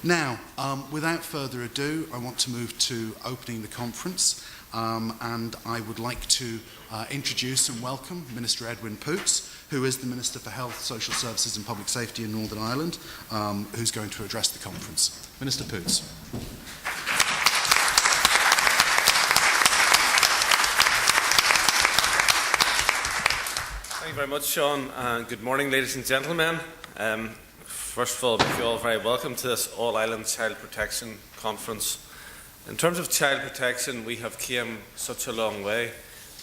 Now, without further ado, I want to move to opening the conference, and I would like to introduce and welcome Minister Edwin Poots, who is the Minister for Health, Social Services and Public Safety in Northern Ireland, who's going to address the conference. Minister Poots. Thank you very much, Sean, and good morning, ladies and gentlemen. First of all, I make you all very welcome to this All-Ireland Child Protection Conference. In terms of child protection, we have come such a long way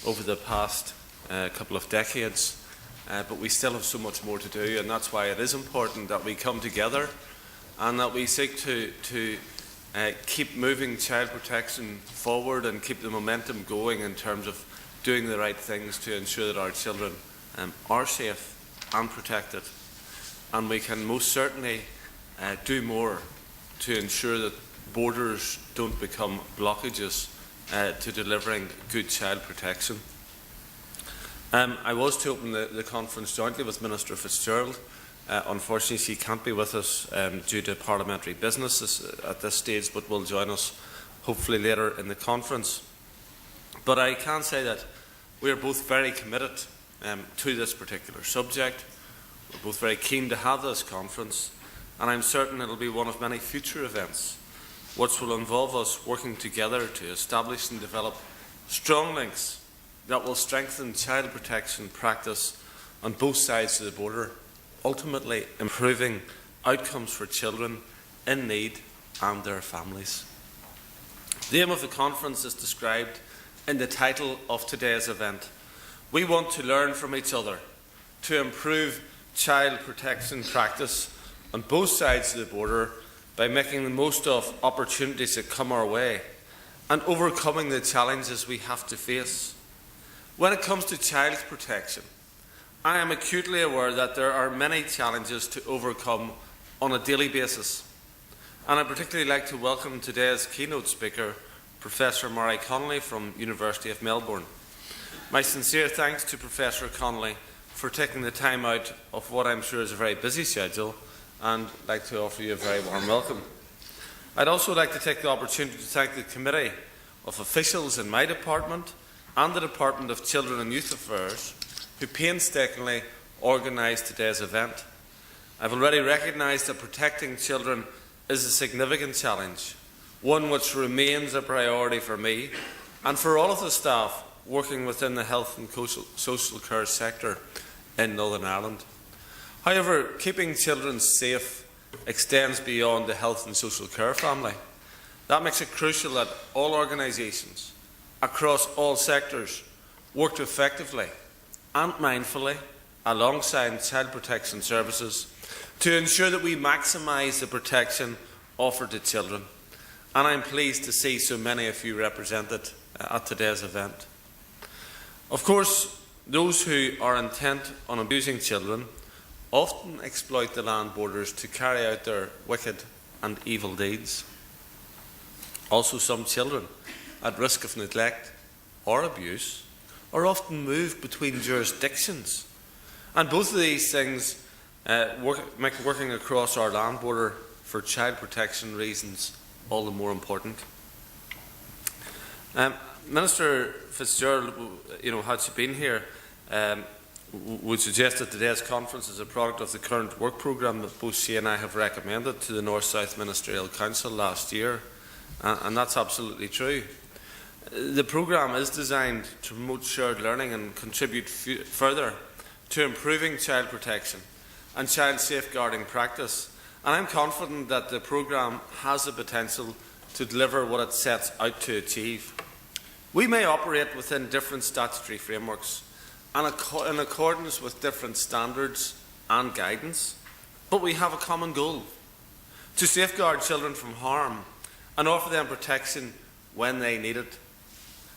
over the past couple of decades, but we still have so much more to do, and that's why it is important that we come together and that we seek to keep moving child protection forward and keep the momentum going in terms of doing the right things to ensure that our children are safe and protected. And we can most certainly do more to ensure that borders don't become blockages to delivering good child protection. I was to open the conference jointly with Minister Fitzgerald. Unfortunately, she can't be with us due to parliamentary business at this stage, but will join us hopefully later in the conference. But I can say that we are both very committed to this particular subject. We're both very keen to have this conference, and I'm certain it will be one of many future events which will involve us working together to establish and develop strong links that will strengthen child protection practice on both sides of the border, ultimately improving outcomes for children in need and their families. The aim of the conference is described in the title of today's event. We want to learn from each other to improve child protection practice on both sides of the border by making the most of opportunities that come our way and overcoming the challenges we have to face. When it comes to child protection, I am acutely aware that there are many challenges to overcome on a daily basis, and I'd particularly like to welcome today's keynote speaker, Professor Murray Connolly from University of Melbourne. My sincere thanks to Professor Connolly for taking the time out of what I'm sure is a very busy schedule, and I'd like to offer you a very warm welcome. I'd also like to take the opportunity to thank the committee of officials in my department and the Department of Children and Youth Affairs who painstakingly organised today's event. I've already recognised that protecting children is a significant challenge, one which remains a priority for me and for all of the staff working within the health and social care sector in Northern Ireland. However, keeping children safe extends beyond the health and social care family. That makes it crucial that all organisations across all sectors work effectively and mindfully alongside child protection services to ensure that we maximise the protection offered to children. And I'm pleased to see so many of you represented at today's event. Of course, those who are intent on abusing children often exploit the land borders to carry out their wicked and evil deeds. Also, some children at risk of neglect or abuse are often moved between jurisdictions. And both of these things make working across our land border for child protection reasons all the more important. Minister Fitzgerald, had she been here, would suggest that today's conference is a product of the current work programme that both she and I have recommended to the North-South Ministerial Council last year, and that's absolutely true. The programme is designed to promote shared learning and contribute further to improving child protection and child safeguarding practice, and I'm confident that the programme has the potential to deliver what it sets out to achieve. We may operate within different statutory frameworks and in accordance with different standards and guidance, but we have a common goal: to safeguard children from harm and offer them protection when they need it.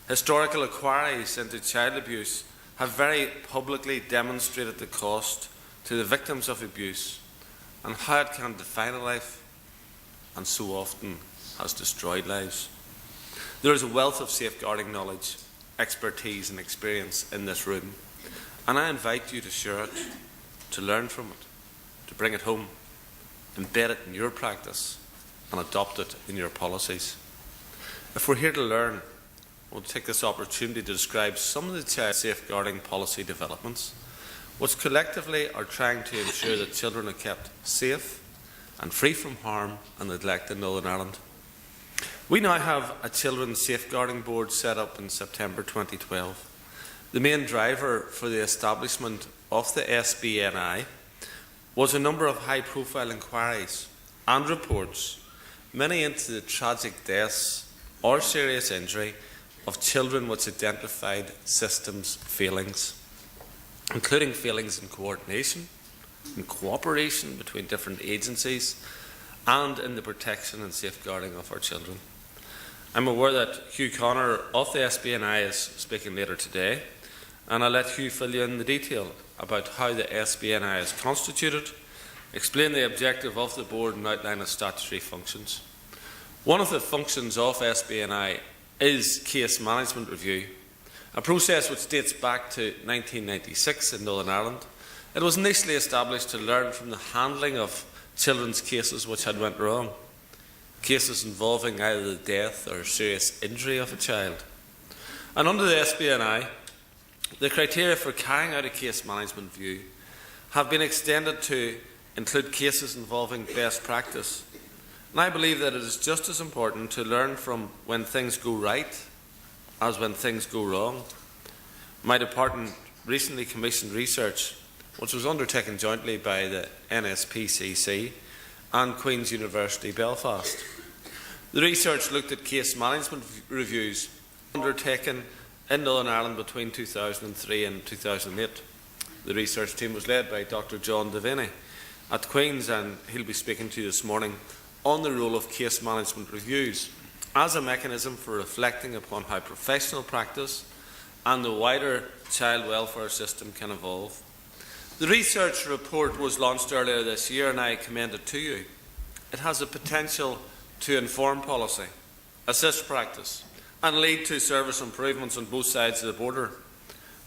Historical inquiries into child abuse have very publicly demonstrated the cost to the victims of abuse and how it can define a life and so often has destroyed lives. There is a wealth of safeguarding knowledge, expertise and experience in this room, and I invite you to share it, to learn from it, to bring it home, embed it in your practice and adopt it in your policies. If we're here to learn, we'll take this opportunity to describe some of the child safeguarding policy developments, which collectively are trying to ensure that children are kept safe and free from harm and neglect in Northern Ireland. We now have a Children's Safeguarding Board set up in September 2012. The main driver for the establishment of the SBNI was a number of high-profile inquiries and reports, many into the tragic deaths or serious injury of children which identified systems failings, including failings in coordination, in cooperation between different agencies, and in the protection and safeguarding of our children. I'm aware that Hugh Connor of the SBNI is speaking later today, and I'll let Hugh fill you in the detail about how the SBNI is constituted, explain the objective of the board and outline its statutory functions. One of the functions of SBNI is case management review, a process which dates back to 1996 in Northern Ireland. It was initially established to learn from the handling of children's cases which had went wrong, cases involving either the death or serious injury of a child. And under the SBNI, the criteria for carrying out a case management review have been extended to include cases involving best practice. And I believe that it is just as important to learn from when things go right as when things go wrong. My department recently commissioned research which was undertaken jointly by the NSPCC and Queen's University Belfast. The research looked at case management reviews undertaken in Northern Ireland between 2003 and 2008. The research team was led by Dr. John Devaney at Queen's, and he'll be speaking to you this morning on the role of case management reviews as a mechanism for reflecting upon how professional practice and the wider child welfare system can evolve. The research report was launched earlier this year, and I commend it to you. It has the potential to inform policy, assist practice, and lead to service improvements on both sides of the border.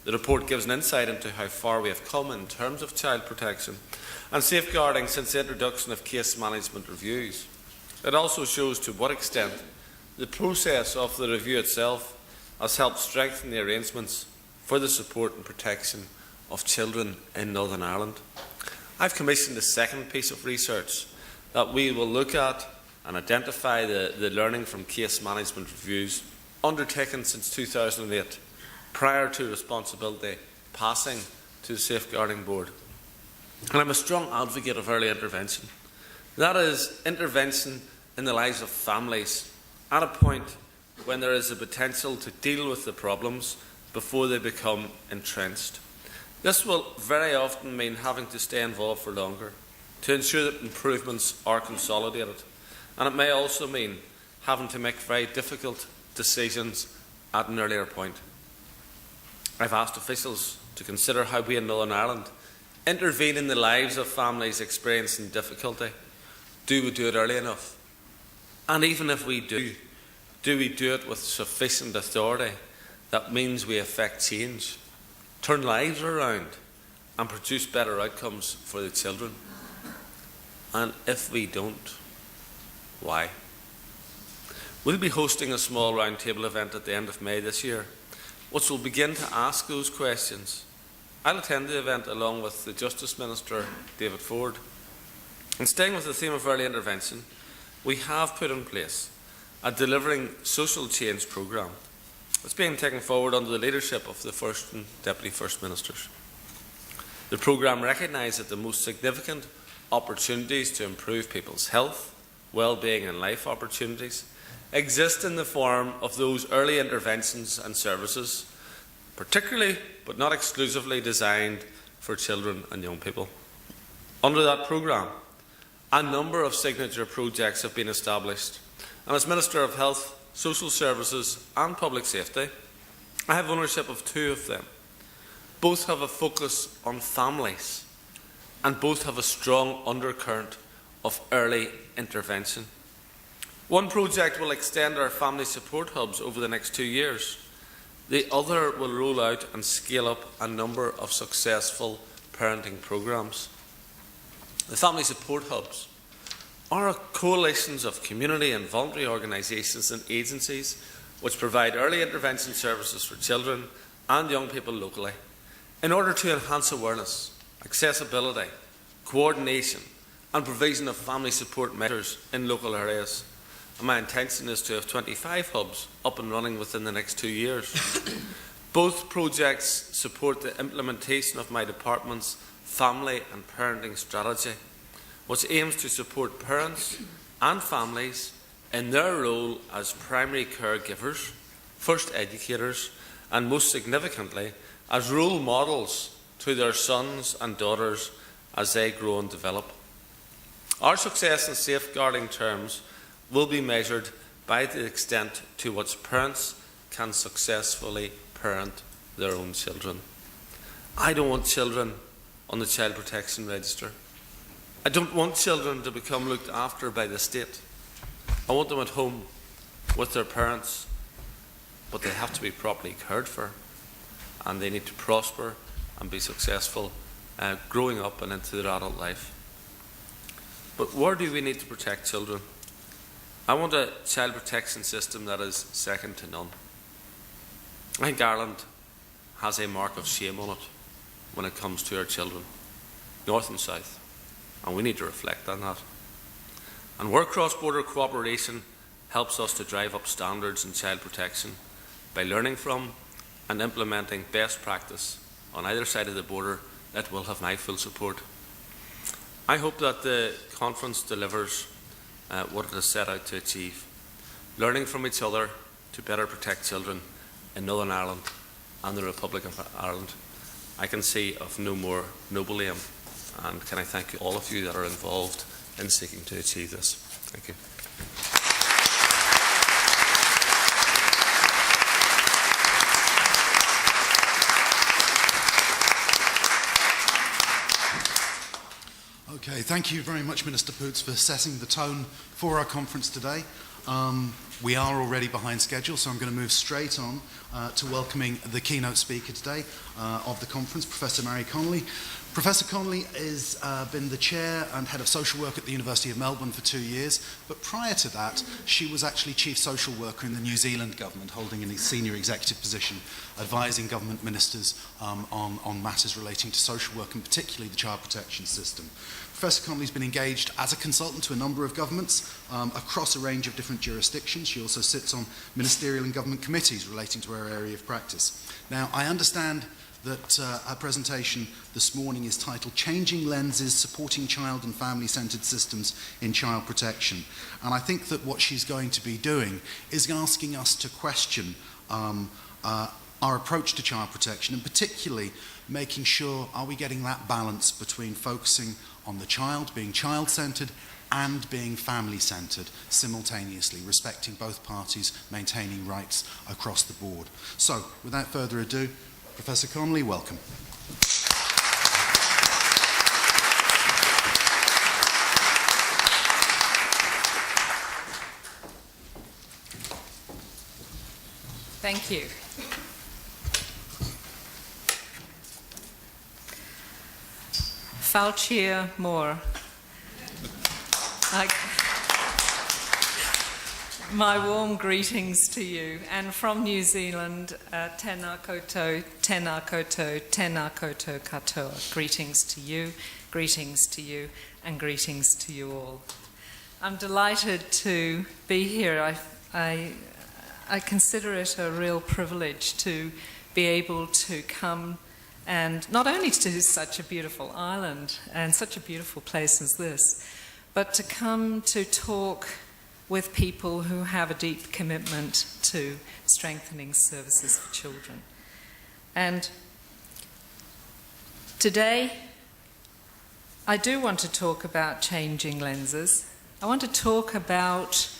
The report gives an insight into how far we have come in terms of child protection and safeguarding since the introduction of case management reviews. It also shows to what extent the process of the review itself has helped strengthen the arrangements for the support and protection of children in Northern Ireland. I've commissioned a second piece of research that we will look at and identify the learning from case management reviews undertaken since 2008, prior to responsibility passing to the Safeguarding Board. And I'm a strong advocate of early intervention. That is, intervention in the lives of families at a point when there is a potential to deal with the problems before they become entrenched. This will very often mean having to stay involved for longer to ensure that improvements are consolidated. And it may also mean having to make very difficult decisions at an earlier point. I've asked officials to consider how we in Northern Ireland intervene in the lives of families experiencing difficulty. Do we do it early enough? And even if we do we do it with sufficient authority that means we affect change, turn lives around, and produce better outcomes for the children? And if we don't, why? We'll be hosting a small roundtable event at the end of May this year, which will begin to ask those questions. I'll attend the event along with the Justice Minister, David Ford. And staying with the theme of early intervention, we have put in place a Delivering Social Change programme. It's being taken forward under the leadership of the First and Deputy First Ministers. The programme recognises that the most significant opportunities to improve people's health, well-being and life opportunities exist in the form of those early interventions and services, particularly but not exclusively designed for children and young people. Under that programme, a number of signature projects have been established, and as Minister of Health, Social Services and Public Safety, I have ownership of two of them. Both have a focus on families, and both have a strong undercurrent of early intervention. One project will extend our family support hubs over the next 2 years. The other will roll out and scale up a number of successful parenting programmes. The family support hubs are coalitions of community and voluntary organisations and agencies which provide early intervention services for children and young people locally in order to enhance awareness, accessibility, coordination and provision of family support measures in local areas. And my intention is to have 25 hubs up and running within the next 2 years. Both projects support the implementation of my department's family and parenting strategy, which aims to support parents and families in their role as primary caregivers, first educators, and most significantly, as role models to their sons and daughters as they grow and develop. Our success in safeguarding terms will be measured by the extent to which parents can successfully parent their own children. I don't want children on the Child Protection Register. I don't want children to become looked after by the state. I want them at home with their parents, but they have to be properly cared for, and they need to prosper and be successful growing up and into their adult life. But where do we need to protect children? I want a child protection system that is second to none. I think Ireland has a mark of shame on it when it comes to our children, north and south, and we need to reflect on that. And where cross-border cooperation helps us to drive up standards in child protection by learning from and implementing best practice on either side of the border, that will have my full support. I hope that the conference delivers what it has set out to achieve, learning from each other to better protect children in Northern Ireland and the Republic of Ireland. I can see of no more noble aim, and can I thank all of you that are involved in seeking to achieve this. Thank you. Okay, thank you very much, Minister Poots, for setting the tone for our conference today. We are already behind schedule, so I'm going to move straight on to welcoming the keynote speaker today of the conference, Professor Mary Connolly. Professor Connolly has been the chair and head of social work at the University of Melbourne for 2 years, but prior to that, she was actually chief social worker in the New Zealand government, holding a senior executive position, advising government ministers on matters relating to social work and particularly the child protection system. Professor Connolly has been engaged as a consultant to a number of governments across a range of different jurisdictions. She also sits on ministerial and government committees relating to her area of practice. Now, I understand that her presentation this morning is titled Changing Lenses, Supporting Child and Family-Centred Systems in Child Protection. And I think that what she's going to be doing is asking us to question our approach to child protection, and particularly making sure, are we getting that balance between focusing on the child, being child-centred, and being family-centred simultaneously, respecting both parties, maintaining rights across the board. So, without further ado, Professor Connolly, welcome. Thank you. Falchia Moore. My warm greetings to you, and from New Zealand, tēnā koutou, tēnā koutou, tēnā koutou katoa. Greetings to you, and greetings to you all. I'm delighted to be here. I consider it a real privilege to be able to come and not only to such a beautiful island and such a beautiful place as this, but to come to talk with people who have a deep commitment to strengthening services for children. And today, I do want to talk about changing lenses. I want to talk about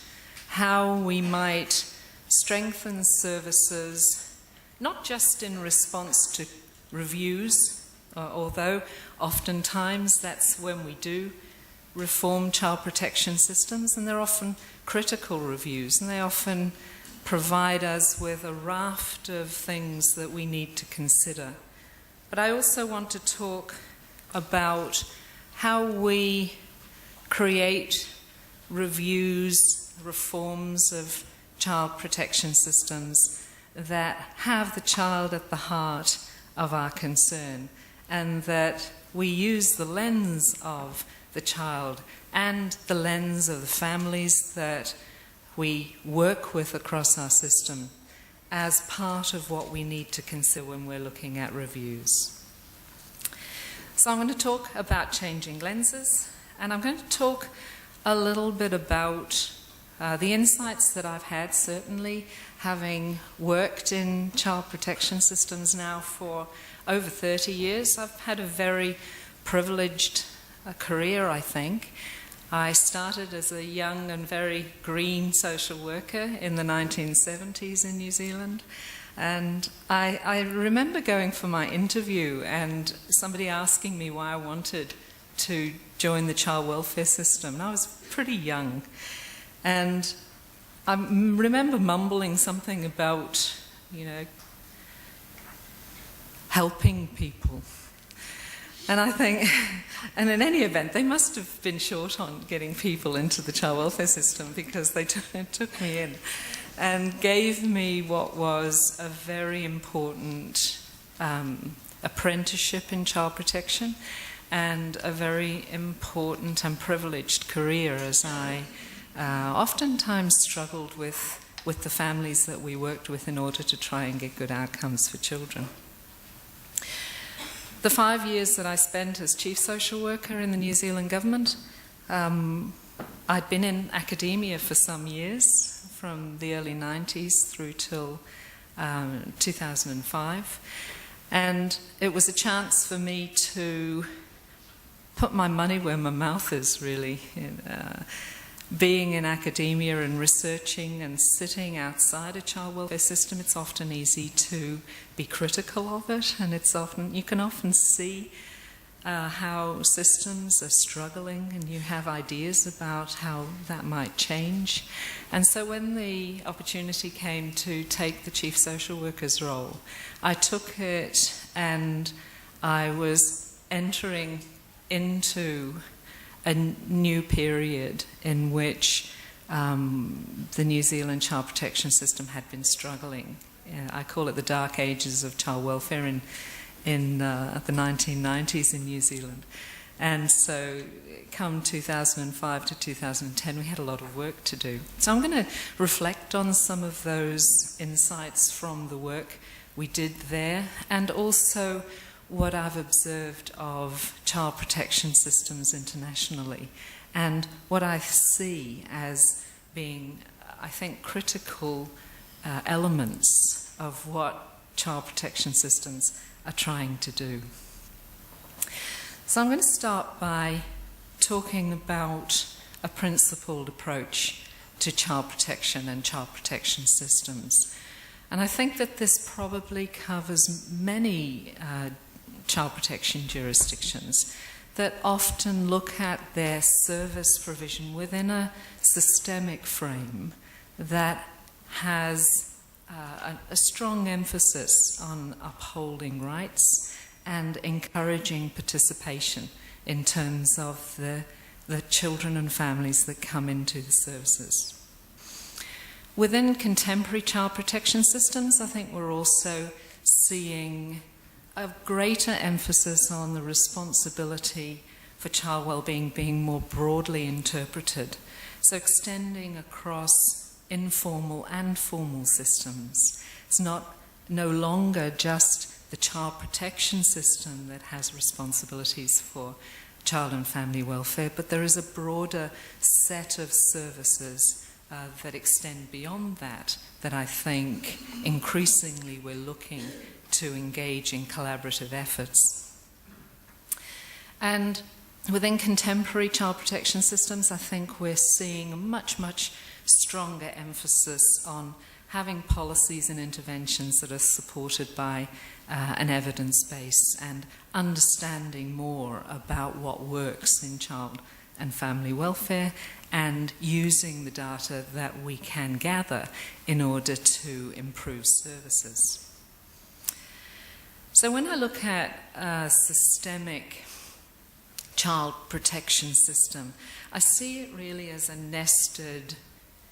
how we might strengthen services, not just in response to reviews, although oftentimes that's when we do reform child protection systems, and they're often critical reviews, and they often provide us with a raft of things that we need to consider. But I also want to talk about how we create reviews, reforms of child protection systems that have the child at the heart of our concern, and that we use the lens of the child and the lens of the families that we work with across our system as part of what we need to consider when we're looking at reviews. So I'm going to talk about changing lenses, and I'm going to talk a little bit about the insights that I've had, certainly having worked in child protection systems now for over 30 years. I've had a very privileged career, I think. I started as a young and very green social worker in the 1970s in New Zealand. And I remember going for my interview and somebody asking me why I wanted to join the child welfare system. And I was pretty young. And I remember mumbling something about, helping people. And I think, and in any event, they must have been short on getting people into the child welfare system, because they took me in and gave me what was a very important apprenticeship in child protection and a very important and privileged career, as I oftentimes struggled with the families that we worked with in order to try and get good outcomes for children. The 5 years that I spent as chief social worker in the New Zealand government, I'd been in academia for some years, from the early 90s through till 2005. And it was a chance for me to put my money where my mouth is, really. Being in academia and researching and sitting outside a child welfare system, it's often easy to be critical of it, and you can often see how systems are struggling, and you have ideas about how that might change. And so when the opportunity came to take the chief social worker's role, I took it, and I was entering into a new period in which the New Zealand child protection system had been struggling. I call it the dark ages of child welfare in the 1990s in New Zealand. And so come 2005 to 2010, we had a lot of work to do. So I'm going to reflect on some of those insights from the work we did there, and also what I've observed of child protection systems internationally, and what I see as being, I think, critical elements of what child protection systems are trying to do. So I'm going to start by talking about a principled approach to child protection and child protection systems. And I think that this probably covers many child protection jurisdictions that often look at their service provision within a systemic frame that has a strong emphasis on upholding rights and encouraging participation in terms of the children and families that come into the services. Within contemporary child protection systems, I think we're also seeing a greater emphasis on the responsibility for child well-being being more broadly interpreted, so extending across informal and formal systems. It's no longer just the child protection system that has responsibilities for child and family welfare, but there is a broader set of services that extend beyond that I think increasingly we're looking to engage in collaborative efforts. And within contemporary child protection systems, I think we're seeing a much, much stronger emphasis on having policies and interventions that are supported by an evidence base, and understanding more about what works in child and family welfare, and using the data that we can gather in order to improve services. So when I look at systemic child protection system, I see it really as a nested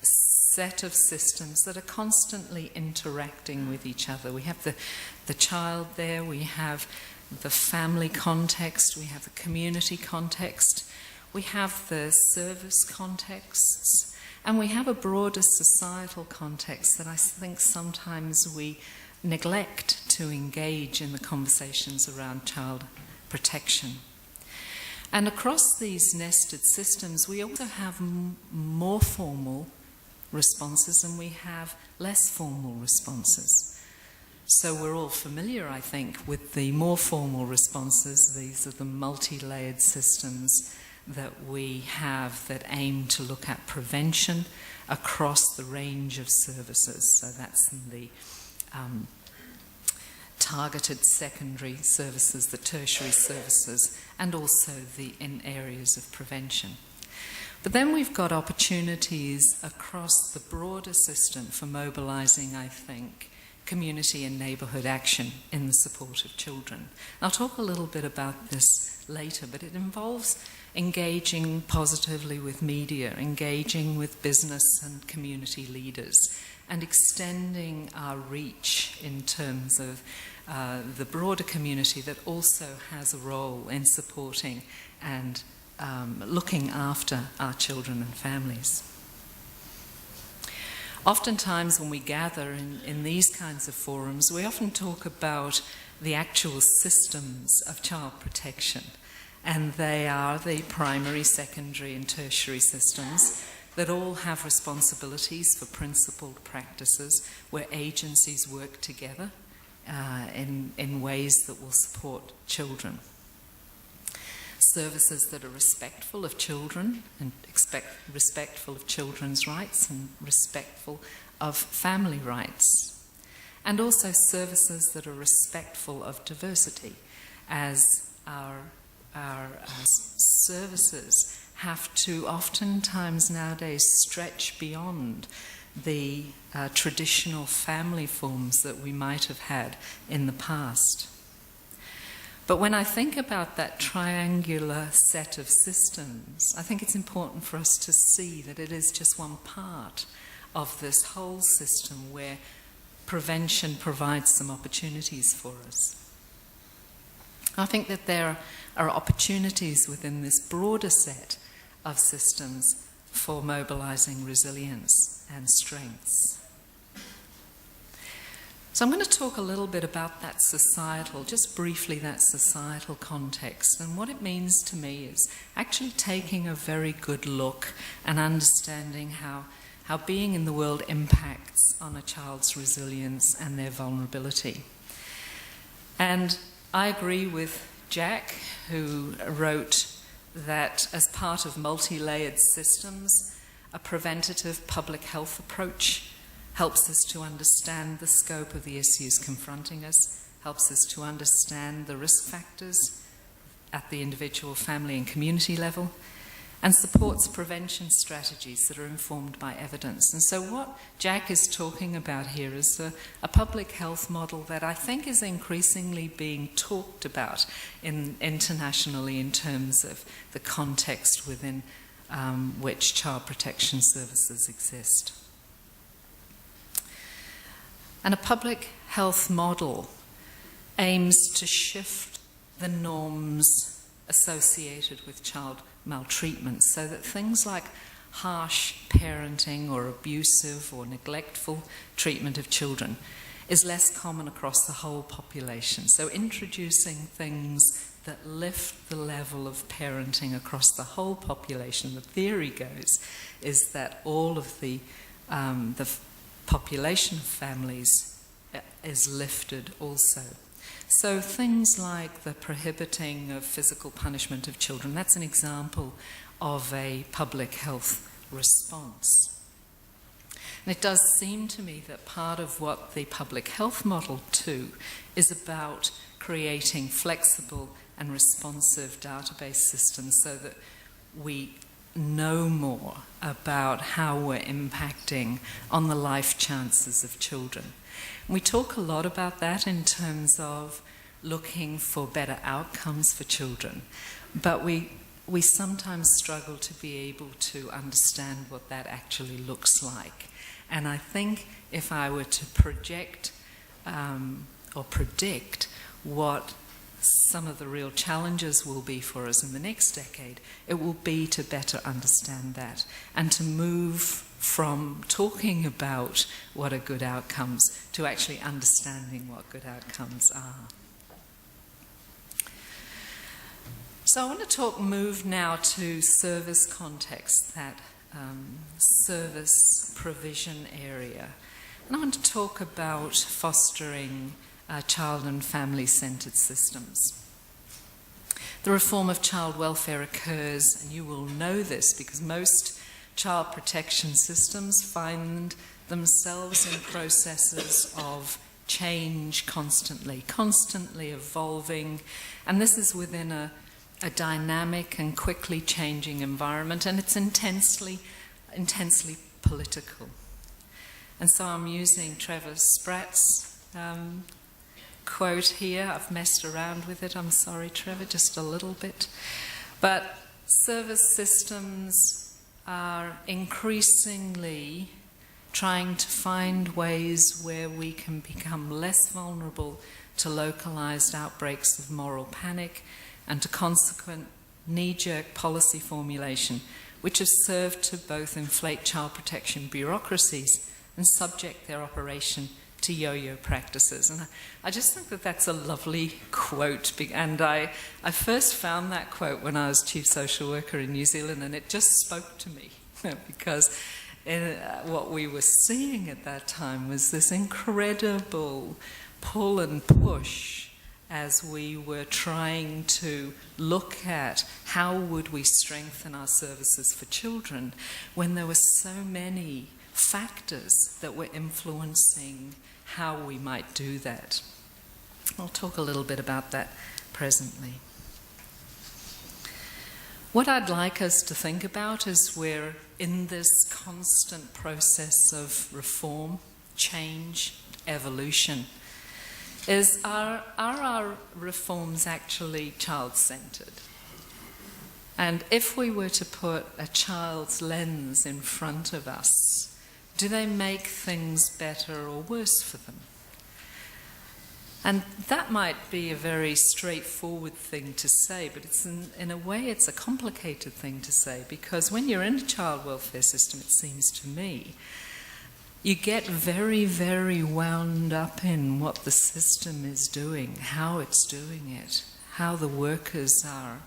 set of systems that are constantly interacting with each other. We have the child there, we have the family context, we have the community context, we have the service contexts, and we have a broader societal context that I think sometimes we neglect to engage in the conversations around child protection. And across these nested systems, we also have more formal responses and we have less formal responses. So we're all familiar, I think, with the more formal responses. These are the multi-layered systems that we have that aim to look at prevention across the range of services. So that's in the targeted secondary services, the tertiary services, and also in areas of prevention. But then we've got opportunities across the broader system for mobilising, I think, community and neighbourhood action in the support of children. I'll talk a little bit about this later, but it involves engaging positively with media, engaging with business and community leaders, and extending our reach in terms of the broader community that also has a role in supporting and looking after our children and families. Oftentimes when we gather in these kinds of forums, we often talk about the actual systems of child protection, and they are the primary, secondary and tertiary systems that all have responsibilities for principled practices where agencies work together in ways that will support children. Services that are respectful of children and respectful of children's rights and respectful of family rights. And also services that are respectful of diversity, as our services have to oftentimes nowadays stretch beyond the traditional family forms that we might have had in the past. But when I think about that triangular set of systems, I think it's important for us to see that it is just one part of this whole system where prevention provides some opportunities for us. I think that there are opportunities within this broader set of systems for mobilising resilience and strengths. So I'm going to talk a little bit about that societal, just briefly that societal context, and what it means to me is actually taking a very good look and understanding how being in the world impacts on a child's resilience and their vulnerability. And I agree with Jack, who wrote that as part of multi-layered systems, a preventative public health approach helps us to understand the scope of the issues confronting us, helps us to understand the risk factors at the individual, family and community level, and supports prevention strategies that are informed by evidence. And so what Jack is talking about here is a public health model that I think is increasingly being talked about internationally in terms of the context within which child protection services exist. And a public health model aims to shift the norms associated with child maltreatment so that things like harsh parenting or abusive or neglectful treatment of children is less common across the whole population. So introducing things that lift the level of parenting across the whole population, the theory goes, is that all of the population of families is lifted also. So things like the prohibiting of physical punishment of children, that's an example of a public health response. And it does seem to me that part of what the public health model too is about creating flexible and responsive database systems so that we know more about how we're impacting on the life chances of children. We talk a lot about that in terms of looking for better outcomes for children, but we sometimes struggle to be able to understand what that actually looks like. And I think if I were to project or predict what some of the real challenges will be for us in the next decade, it will be to better understand that and to move from talking about what are good outcomes to actually understanding what good outcomes are. So I want to move now to service context, that service provision area. And I want to talk about fostering child and family-centred systems. The reform of child welfare occurs, and you will know this because most child protection systems find themselves in processes of change constantly evolving, and this is within a dynamic and quickly changing environment, and it's intensely political. And so I'm using Trevor Spratt's quote here. I've messed around with it, I'm sorry Trevor, just a little bit. But service systems are increasingly trying to find ways where we can become less vulnerable to localized outbreaks of moral panic and to consequent knee-jerk policy formulation, which has served to both inflate child protection bureaucracies and subject their operation to yo-yo practices. And I just think that that's a lovely quote, and I first found that quote when I was Chief Social Worker in New Zealand, and it just spoke to me because what we were seeing at that time was this incredible pull and push as we were trying to look at how would we strengthen our services for children when there were so many factors that were influencing how we might do that. I'll talk a little bit about that presently. What I'd like us to think about as we're in this constant process of reform, change, evolution, is are our reforms actually child-centred? And if we were to put a child's lens in front of us, do they make things better or worse for them? And that might be a very straightforward thing to say, but it's in a way it's a complicated thing to say, because when you're in a child welfare system, it seems to me, you get very, very wound up in what the system is doing, how it's doing it, how the workers are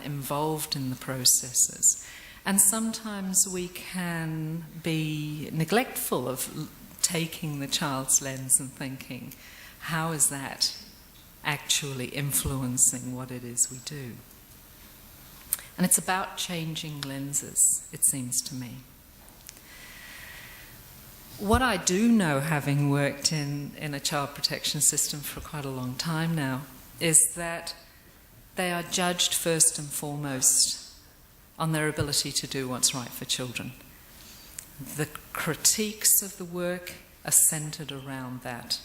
involved in the processes. And sometimes we can be neglectful of taking the child's lens and thinking, how is that actually influencing what it is we do? And it's about changing lenses, it seems to me. What I do know, having worked in a child protection system for quite a long time now, is that they are judged first and foremost on their ability to do what's right for children. The critiques of the work are centred around that.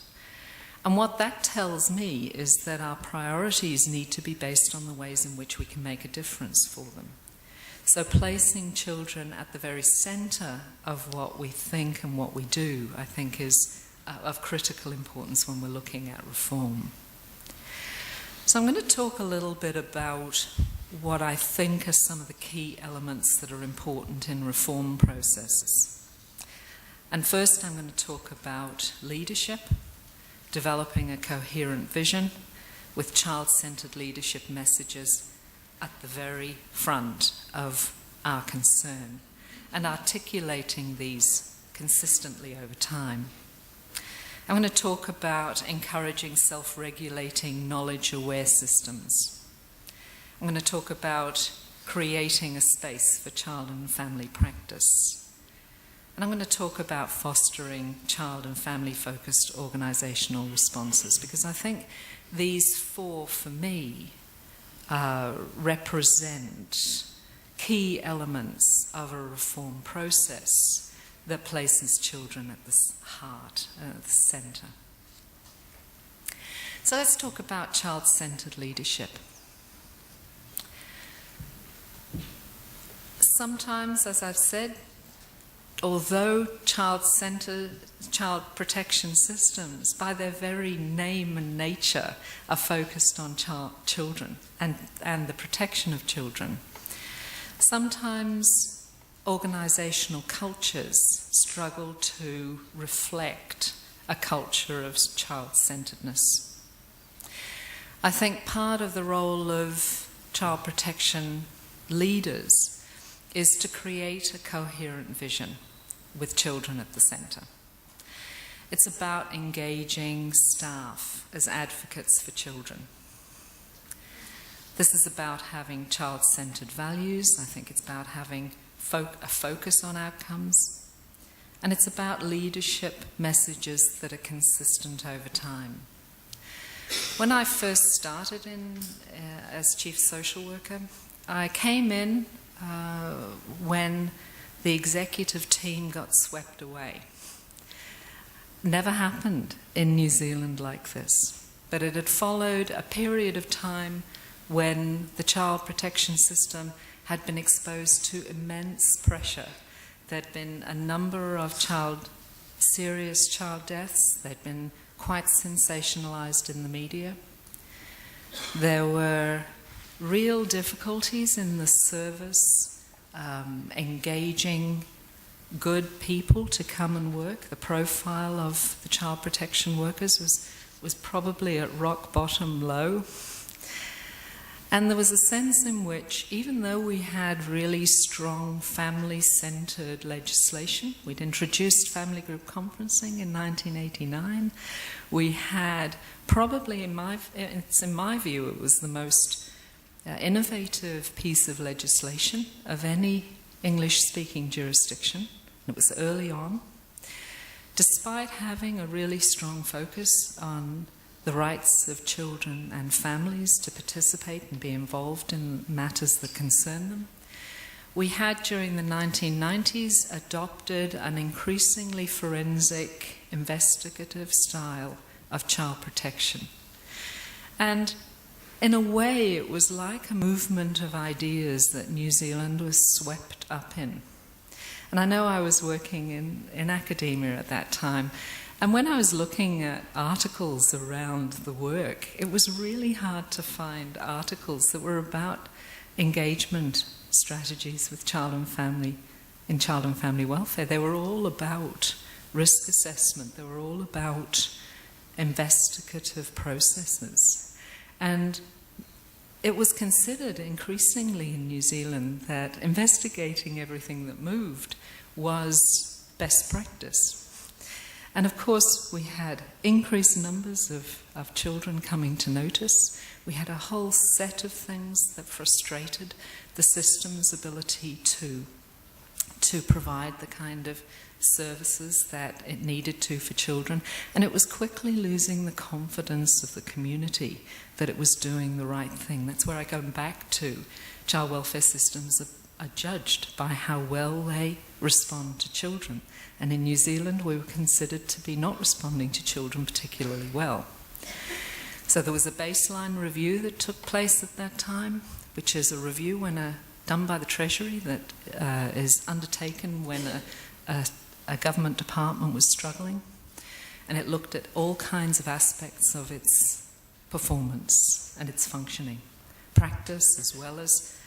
And what that tells me is that our priorities need to be based on the ways in which we can make a difference for them. So placing children at the very centre of what we think and what we do, I think, is of critical importance when we're looking at reform. So I'm going to talk a little bit about what I think are some of the key elements that are important in reform processes. And first I'm going to talk about leadership, developing a coherent vision with child-centred leadership messages at the very front of our concern and articulating these consistently over time. I'm going to talk about encouraging self-regulating knowledge-aware systems. I'm going to talk about creating a space for child and family practice. And I'm going to talk about fostering child and family-focused organisational responses, because I think these four, for me, represent key elements of a reform process that places children at the heart, at the centre. So let's talk about child-centred leadership. Sometimes, as I've said, although child protection systems, by their very name and nature, are focused on children and the protection of children, sometimes organisational cultures struggle to reflect a culture of child-centeredness. I think part of the role of child protection leaders is to create a coherent vision with children at the centre. It's about engaging staff as advocates for children. This is about having child-centred values. I think it's about having a focus on outcomes. And it's about leadership messages that are consistent over time. When I first started as Chief Social Worker, I came in when the executive team got swept away. Never happened in New Zealand like this, but it had followed a period of time when the child protection system had been exposed to immense pressure. There'd been a number of serious child deaths. They'd been quite sensationalised in the media. There were real difficulties in the service, engaging good people to come and work. The profile of the child protection workers was probably at rock bottom low. And there was a sense in which, even though we had really strong family-centred legislation, we'd introduced family group conferencing in 1989, we had probably, in my view, it was the most innovative piece of legislation of any English-speaking jurisdiction. It was early on. Despite having a really strong focus on the rights of children and families to participate and be involved in matters that concern them, we had during the 1990s adopted an increasingly forensic, investigative style of child protection. And in a way, it was like a movement of ideas that New Zealand was swept up in. And I know I was working in academia at that time, and when I was looking at articles around the work, it was really hard to find articles that were about engagement strategies with child and family welfare. They were all about risk assessment. They were all about investigative processes. And it was considered increasingly in New Zealand that investigating everything that moved was best practice. And of course, we had increased numbers of children coming to notice. We had a whole set of things that frustrated the system's ability to provide the kind of services that it needed to for children. And it was quickly losing the confidence of the community that it was doing the right thing. That's where I go back to child welfare systems are judged by how well they respond to children. And in New Zealand, we were considered to be not responding to children particularly well. So there was a baseline review that took place at that time, which is a review done by the Treasury that is undertaken when a government department was struggling. And it looked at all kinds of aspects of its performance and its functioning. Practice as well as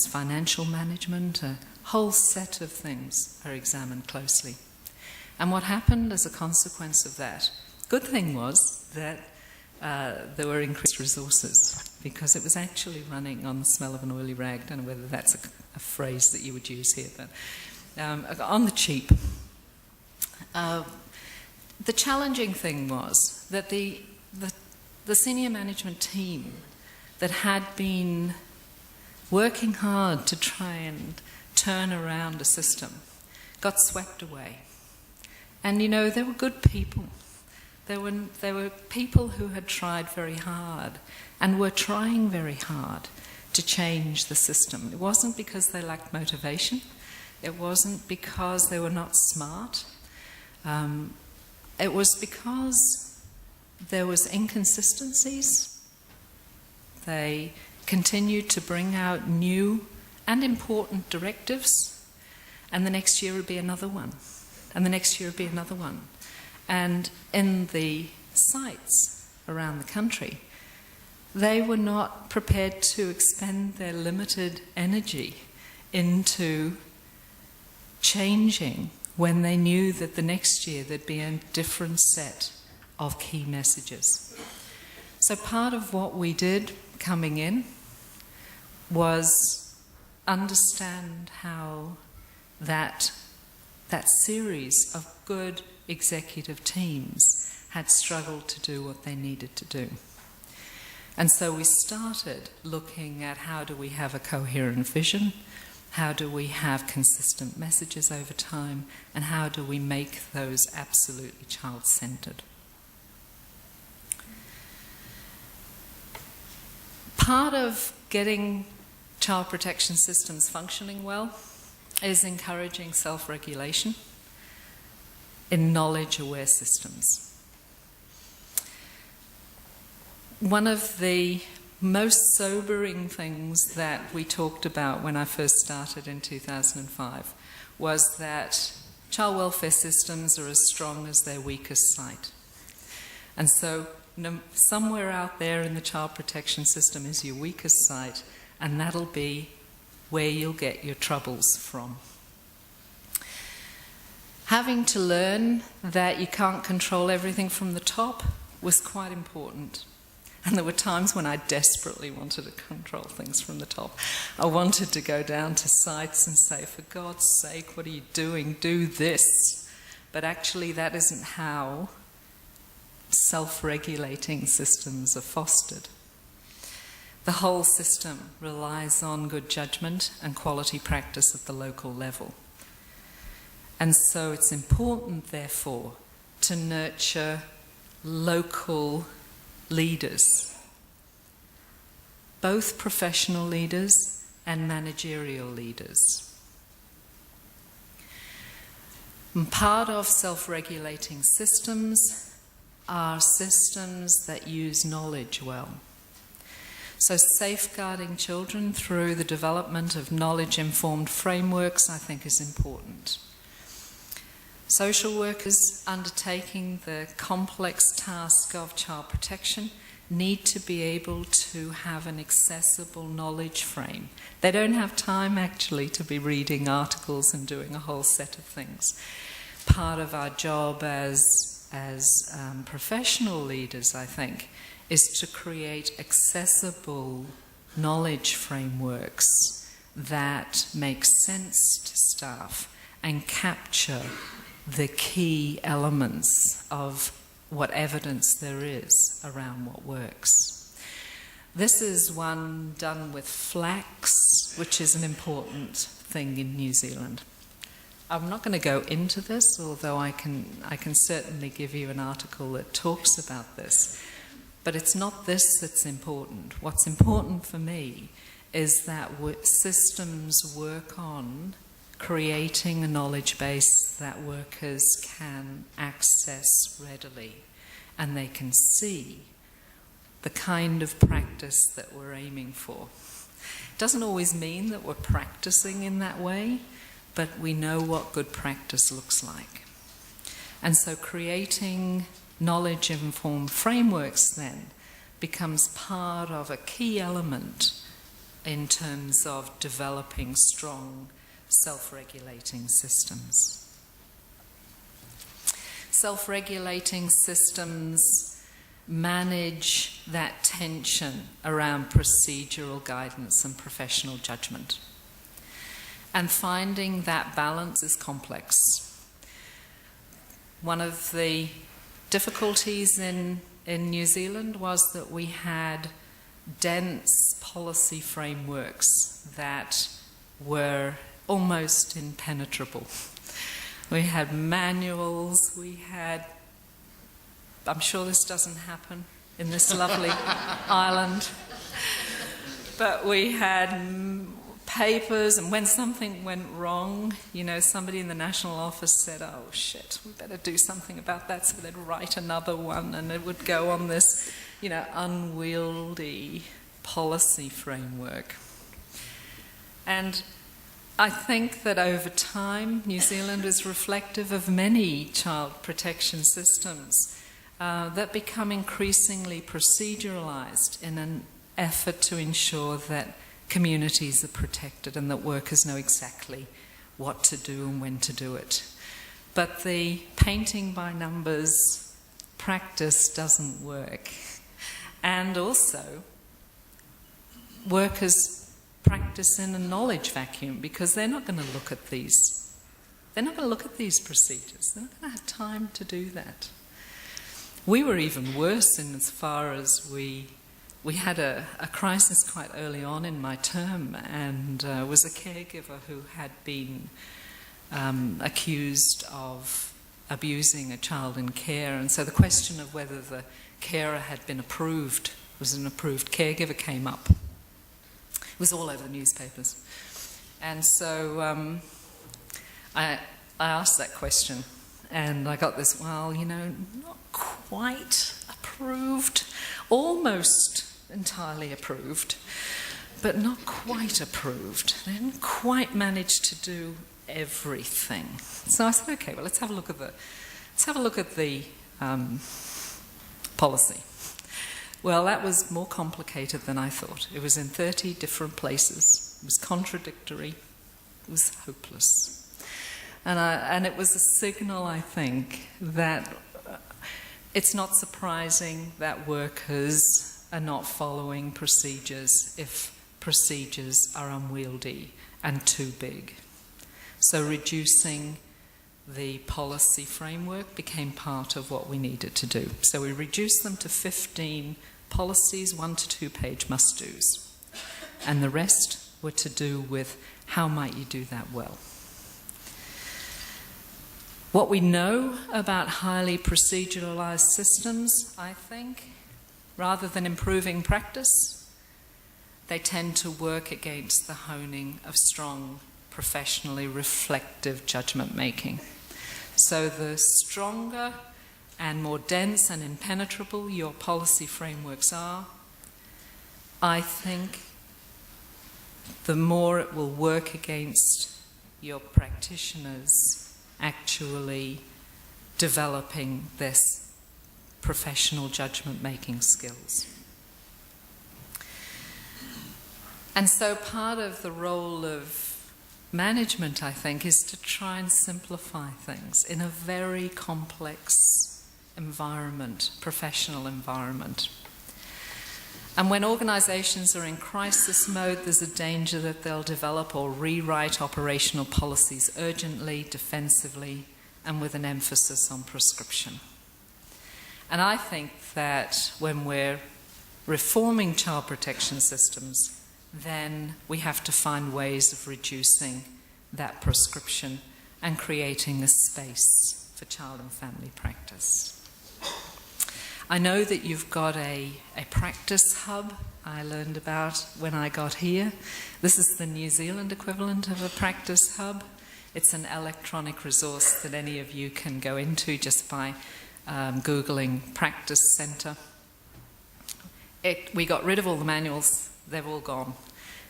financial management, a whole set of things are examined closely. And what happened as a consequence of that, good thing was that there were increased resources because it was actually running on the smell of an oily rag. I don't know whether that's a phrase that you would use here, but on the cheap. The challenging thing was that the senior management team that had been working hard to try and turn around a system got swept away. And you know, there were good people. There were people who had tried very hard and were trying very hard to change the system. It wasn't because they lacked motivation. It wasn't because they were not smart. It was because there was inconsistencies. They continued to bring out new and important directives, and the next year would be another one, and the next year would be another one. And in the sites around the country, they were not prepared to expend their limited energy into changing when they knew that the next year there'd be a different set of key messages. So part of what we did coming in was understand how that series of good executive teams had struggled to do what they needed to do. And so we started looking at how do we have a coherent vision, how do we have consistent messages over time, and how do we make those absolutely child-centred. Part of getting child protection systems functioning well is encouraging self-regulation in knowledge-aware systems. One of the most sobering things that we talked about when I first started in 2005 was that child welfare systems are as strong as their weakest site. And so somewhere out there in the child protection system is your weakest site, and that'll be where you'll get your troubles from. Having to learn that you can't control everything from the top was quite important. And there were times when I desperately wanted to control things from the top. I wanted to go down to sites and say, for God's sake, what are you doing? Do this. But actually that isn't how self-regulating systems are fostered. The whole system relies on good judgment and quality practice at the local level. And so it's important, therefore, to nurture local leaders, both professional leaders and managerial leaders. And part of self-regulating systems are systems that use knowledge well. So safeguarding children through the development of knowledge-informed frameworks, I think, is important. Social workers undertaking the complex task of child protection need to be able to have an accessible knowledge frame. They don't have time actually to be reading articles and doing a whole set of things. Part of our job as professional leaders, I think, is to create accessible knowledge frameworks that make sense to staff and capture the key elements of what evidence there is around what works. This is one done with flax, which is an important thing in New Zealand. I'm not going to go into this, although I can certainly give you an article that talks about this. But it's not this that's important. What's important for me is that systems work on creating a knowledge base that workers can access readily, and they can see the kind of practice that we're aiming for. It doesn't always mean that we're practicing in that way, but we know what good practice looks like. And so creating knowledge-informed frameworks then becomes part of a key element in terms of developing strong self-regulating systems. Self-regulating systems manage that tension around procedural guidance and professional judgment. And finding that balance is complex. One of the difficulties in New Zealand was that we had dense policy frameworks that were almost impenetrable. We had manuals, we had, I'm sure this doesn't happen in this lovely island, but we had papers, and when something went wrong, you know, somebody in the national office said, oh shit, we better do something about that, so they'd write another one, and it would go on this, you know, unwieldy policy framework. And I think that over time, New Zealand is reflective of many child protection systems that become increasingly proceduralised in an effort to ensure that communities are protected and that workers know exactly what to do and when to do it. But the painting by numbers practice doesn't work. And also, workers practice in a knowledge vacuum because they're not going to look at these. They're not going to look at these procedures. They're not going to have time to do that. We were even worse in as far as we had a crisis quite early on in my term, and was a caregiver who had been accused of abusing a child in care. And so the question of whether the carer had been approved, was an approved caregiver, came up. It was all over the newspapers. And so I asked that question, and I got this, well, you know, not quite approved, almost entirely approved, but not quite approved. They didn't quite manage to do everything. So I said, okay, well, let's have a look at the policy. Well, that was more complicated than I thought. It was in 30 different places. It was contradictory. It was hopeless. And it was a signal, I think, that it's not surprising that workers are not following procedures if procedures are unwieldy and too big. So reducing the policy framework became part of what we needed to do. So we reduced them to 15 policies, 1 to 2 page must-dos. And the rest were to do with how might you do that well. What we know about highly proceduralised systems, I think, rather than improving practice, they tend to work against the honing of strong, professionally reflective judgment making. So the stronger and more dense and impenetrable your policy frameworks are, I think the more it will work against your practitioners actually developing this professional judgment-making skills. And so part of the role of management, I think, is to try and simplify things in a very complex environment, professional environment. And when organisations are in crisis mode, there's a danger that they'll develop or rewrite operational policies urgently, defensively, and with an emphasis on prescription. And I think that when we're reforming child protection systems, then we have to find ways of reducing that prescription and creating a space for child and family practice. I know that you've got a practice hub I learned about when I got here. This is the New Zealand equivalent of a practice hub. It's an electronic resource that any of you can go into just by Googling Practice Centre. We got rid of all the manuals, they've all gone.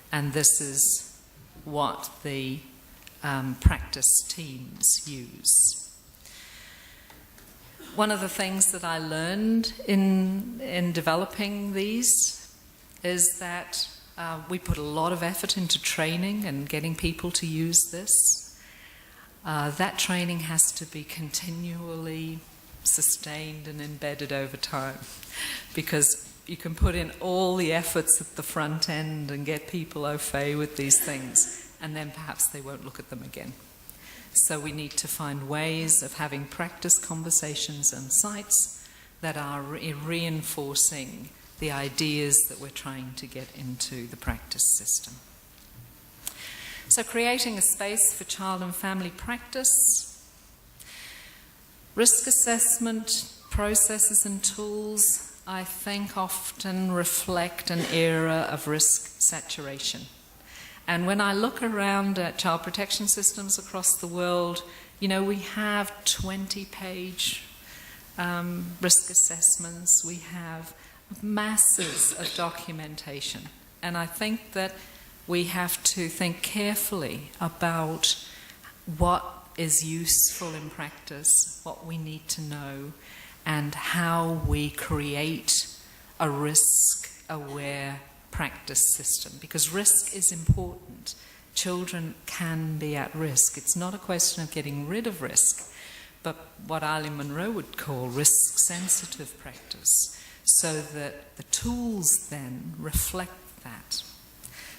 And this is what the practice teams use. One of the things that I learned in developing these is that we put a lot of effort into training and getting people to use this. That training has to be continually sustained and embedded over time, because you can put in all the efforts at the front end and get people au fait with these things, and then perhaps they won't look at them again. So we need to find ways of having practice conversations and sites that are reinforcing the ideas that we're trying to get into the practice system. So creating a space for child and family practice, risk assessment processes and tools, I think, often reflect an era of risk saturation. And when I look around at child protection systems across the world, you know, we have 20-page risk assessments, we have masses of documentation. And I think that we have to think carefully about what is useful in practice, what we need to know, and how we create a risk-aware practice system. Because risk is important. Children can be at risk. It's not a question of getting rid of risk, but what Eileen Munro would call risk-sensitive practice, so that the tools then reflect that.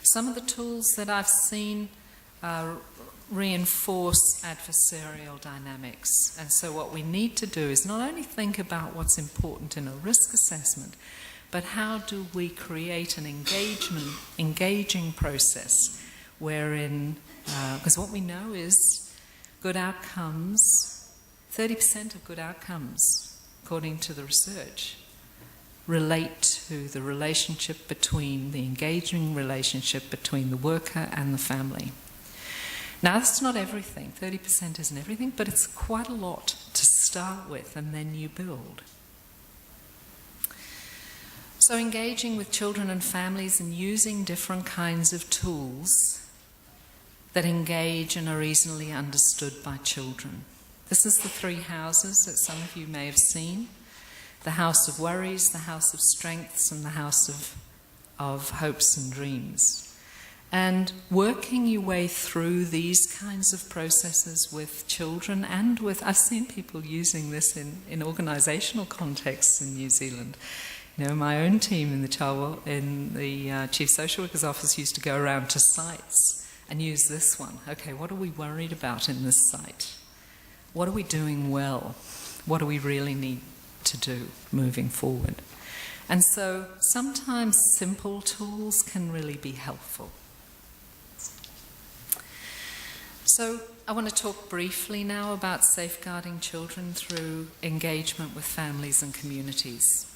Some of the tools that I've seen reinforce adversarial dynamics. And so what we need to do is not only think about what's important in a risk assessment, but how do we create an engaging process wherein, because what we know is good outcomes, 30% of good outcomes, according to the research, relate to the relationship between, the engaging relationship between the worker and the family. Now, that's not everything. 30% isn't everything, but it's quite a lot to start with, and then you build. So engaging with children and families and using different kinds of tools that engage and are easily understood by children. This is the three houses that some of you may have seen. The house of worries, the house of strengths, and the house of hopes and dreams. And working your way through these kinds of processes with children and with, I've seen people using this in organisational contexts in New Zealand. You know, my own team in the Chief Social Worker's Office used to go around to sites and use this one. Okay, what are we worried about in this site? What are we doing well? What do we really need to do moving forward? And so sometimes simple tools can really be helpful. So I want to talk briefly now about safeguarding children through engagement with families and communities.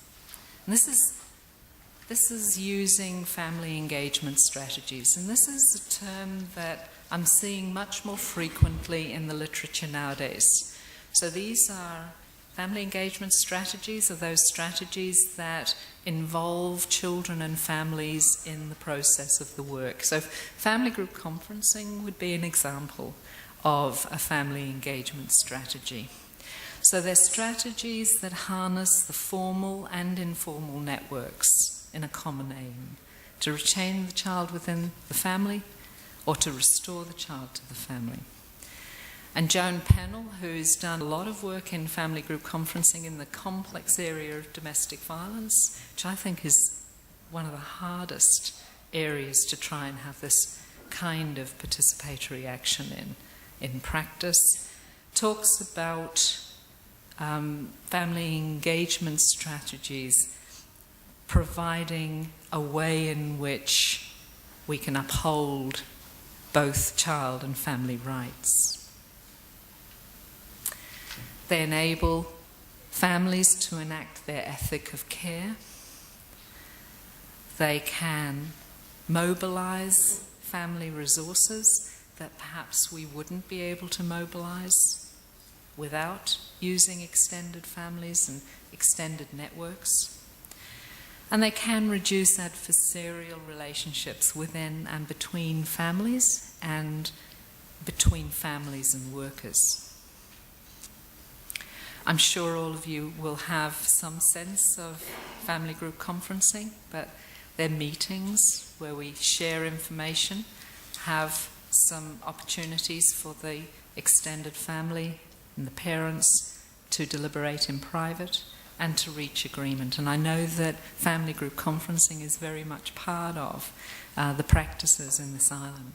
And this is using family engagement strategies, and this is a term that I'm seeing much more frequently in the literature nowadays. So these are family engagement strategies, are those strategies that involve children and families in the process of the work. So family group conferencing would be an example of a family engagement strategy. So they're strategies that harness the formal and informal networks in a common aim, to retain the child within the family or to restore the child to the family. And Joan Pennell, who's done a lot of work in family group conferencing in the complex area of domestic violence, which I think is one of the hardest areas to try and have this kind of participatory action in practice, talks about family engagement strategies providing a way in which we can uphold both child and family rights. They enable families to enact their ethic of care. They can mobilize family resources that perhaps we wouldn't be able to mobilize without using extended families and extended networks. And they can reduce adversarial relationships within and between families and between families and workers. I'm sure all of you will have some sense of family group conferencing, but they're meetings where we share information, have some opportunities for the extended family and the parents to deliberate in private and to reach agreement. And I know that family group conferencing is very much part of the practices in this island.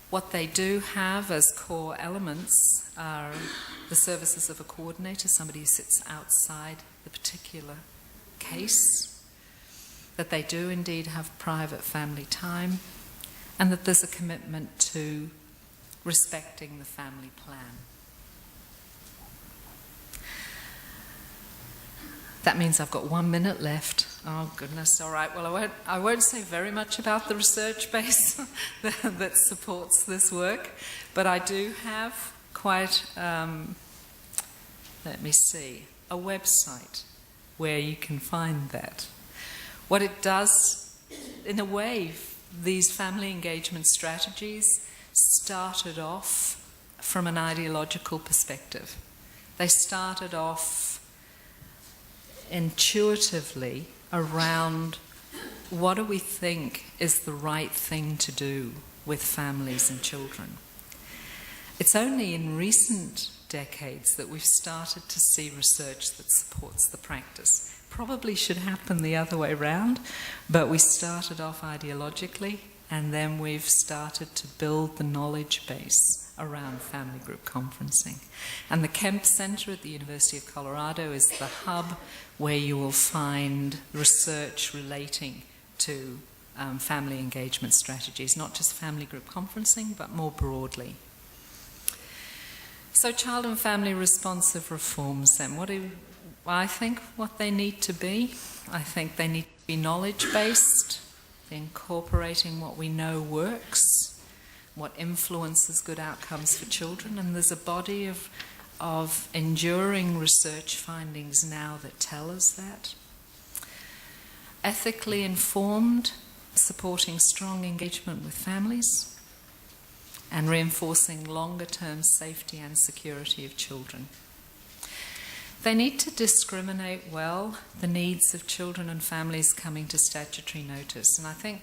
What they do have as core elements are the services of a coordinator, somebody who sits outside the particular case, that they do indeed have private family time, and that there's a commitment to respecting the family plan. That means I've got 1 minute left. Oh goodness, all right. Well, I won't say very much about the research base that supports this work, but I do have quite, let me see, a website where you can find that. What it does, in a way, these family engagement strategies started off from an ideological perspective. They started off intuitively around what do we think is the right thing to do with families and children. It's only in recent decades that we've started to see research that supports the practice. Probably should happen the other way round, but we started off ideologically, and then we've started to build the knowledge base around family group conferencing. And the Kemp Center at the University of Colorado is the hub where you will find research relating to family engagement strategies, not just family group conferencing, but more broadly. So child and family responsive reforms then, I think what they need to be? I think they need to be knowledge-based, incorporating what we know works, what influences good outcomes for children, and there's a body of enduring research findings now that tell us that. Ethically informed, supporting strong engagement with families, and reinforcing longer-term safety and security of children. They need to discriminate well the needs of children and families coming to statutory notice. And I think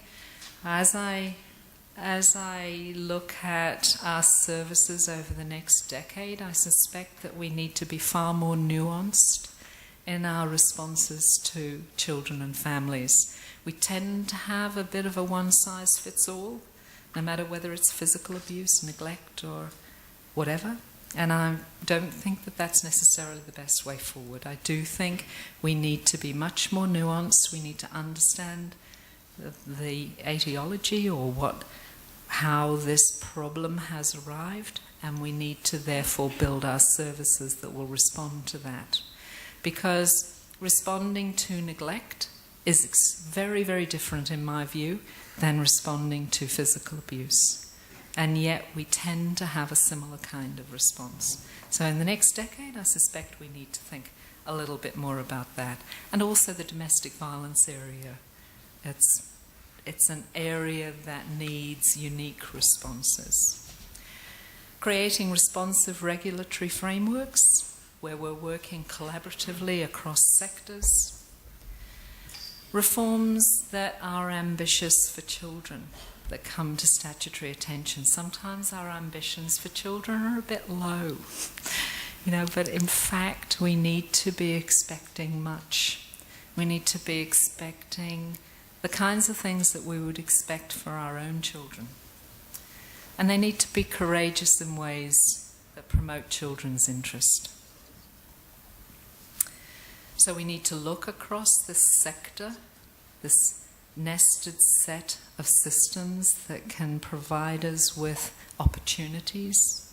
as I look at our services over the next decade, I suspect that we need to be far more nuanced in our responses to children and families. We tend to have a bit of a one-size-fits-all, no matter whether it's physical abuse, neglect, or whatever. And I don't think that that's necessarily the best way forward. I do think we need to be much more nuanced. We need to understand the etiology or how this problem has arrived, and we need to therefore build our services that will respond to that. Because responding to neglect is very, very different, in my view, than responding to physical abuse. And yet we tend to have a similar kind of response. So in the next decade, I suspect we need to think a little bit more about that. And also the domestic violence area. It's an area that needs unique responses. Creating responsive regulatory frameworks where we're working collaboratively across sectors. Reforms that are ambitious for children, that come to statutory attention. Sometimes our ambitions for children are a bit low, but in fact we need to be expecting much. We need to be expecting the kinds of things that we would expect for our own children. And they need to be courageous in ways that promote children's interest. So we need to look across this sector, this nested set of systems that can provide us with opportunities.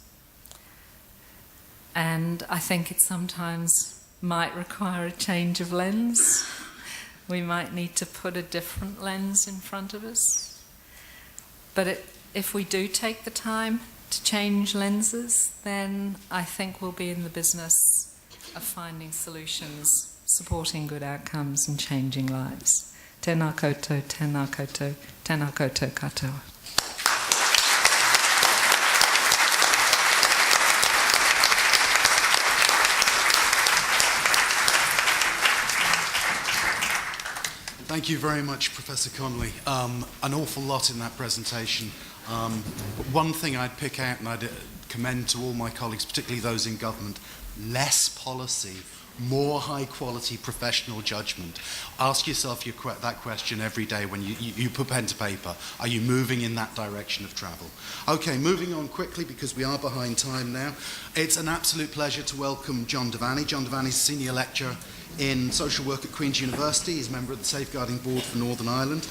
And I think it sometimes might require a change of lens. We might need to put a different lens in front of us. But if we do take the time to change lenses, then I think we'll be in the business of finding solutions, supporting good outcomes and changing lives. Tēnā koutou, tēnā koutou, tēnā koutou katoa. Thank you very much, Professor Connolly. An awful lot in that presentation. One thing I'd pick out, and I'd commend to all my colleagues, particularly those in government, less policy, more high-quality professional judgment. Ask yourself that question every day when you put pen to paper. Are you moving in that direction of travel? Okay, moving on quickly because we are behind time now. It's an absolute pleasure to welcome John Devaney. John Devaney is Senior Lecturer in Social Work at Queen's University. He's a member of the Safeguarding Board for Northern Ireland.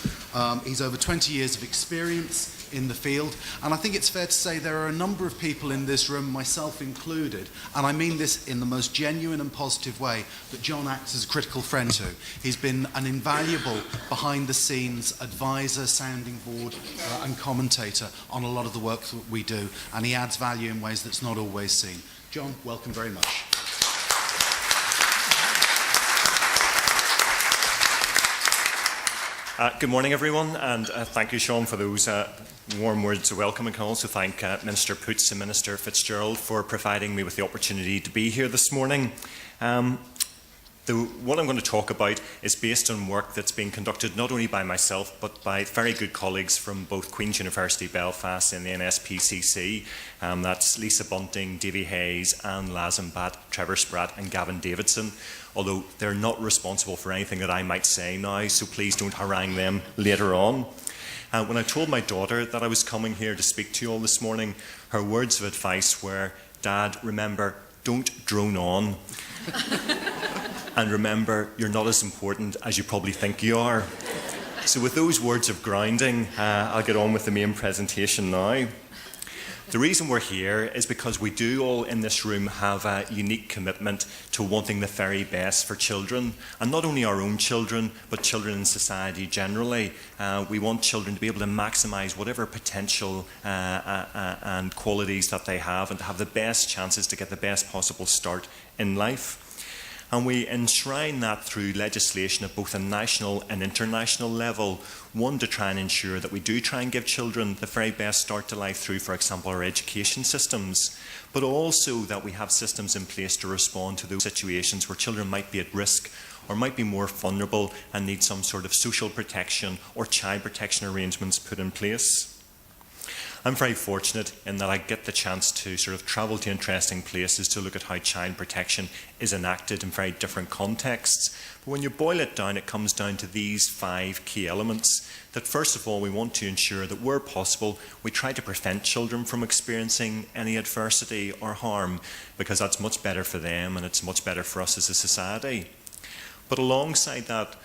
He's over 20 years of experience in the field, and I think it's fair to say there are a number of people in this room, myself included, and I mean this in the most genuine and positive way, that John acts as a critical friend to. He's been an invaluable behind-the-scenes advisor, sounding board, and commentator on a lot of the work that we do, and he adds value in ways that's not always seen. John, welcome very much. Good morning, everyone, and thank you, Sean, for those warm words of welcome. And can also thank Minister Poots and Minister Fitzgerald for providing me with the opportunity to be here this morning. What I'm going to talk about is based on work that's being conducted not only by myself but by very good colleagues from both Queen's University Belfast and the NSPCC. That's Lisa Bunting, Davy Hayes, Anne Lazimbat, Trevor Spratt and Gavin Davidson, although they're not responsible for anything that I might say now, so please don't harangue them later on. When I told my daughter that I was coming here to speak to you all this morning, her words of advice were, "Dad, remember, don't drone on. And remember, you're not as important as you probably think you are." So with those words of grounding, I'll get on with the main presentation now. The reason we're here is because we do all in this room have a unique commitment to wanting the very best for children, and not only our own children, but children in society generally. We want children to be able to maximise whatever potential and qualities that they have, and to have the best chances to get the best possible start in life. And we enshrine that through legislation at both a national and international level. One, to try and ensure that we do try and give children the very best start to life through, for example, our education systems, but also that we have systems in place to respond to those situations where children might be at risk or might be more vulnerable and need some sort of social protection or child protection arrangements put in place. I'm very fortunate in that I get the chance to sort of travel to interesting places to look at how child protection is enacted in very different contexts. But when you boil it down, it comes down to these 5 key elements. That first of all, we want to ensure that where possible, we try to prevent children from experiencing any adversity or harm, because that's much better for them and it's much better for us as a society. But alongside that,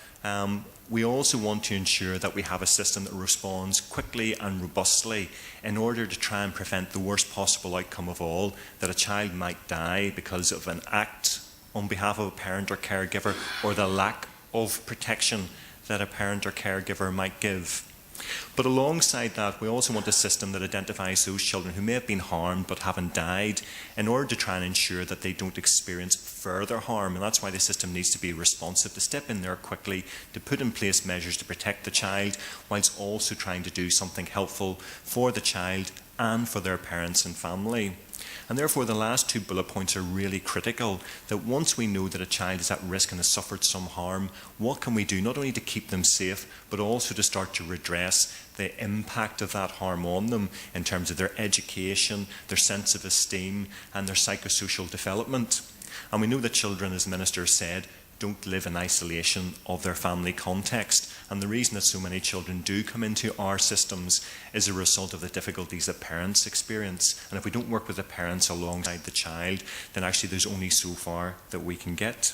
we also want to ensure that we have a system that responds quickly and robustly in order to try and prevent the worst possible outcome of all, that a child might die because of an act on behalf of a parent or caregiver, or the lack of protection that a parent or caregiver might give. But alongside that, we also want a system that identifies those children who may have been harmed but haven't died, in order to try and ensure that they don't experience further harm. And that's why the system needs to be responsive, to step in there quickly, to put in place measures to protect the child, whilst also trying to do something helpful for the child and for their parents and family. And therefore the last 2 bullet points are really critical, that once we know that a child is at risk and has suffered some harm, what can we do not only to keep them safe, but also to start to redress the impact of that harm on them in terms of their education, their sense of esteem and their psychosocial development. And we know that children, as the Minister said, don't live in isolation of their family context. And the reason that so many children do come into our systems is a result of the difficulties that parents experience. And if we don't work with the parents alongside the child, then actually there's only so far that we can get.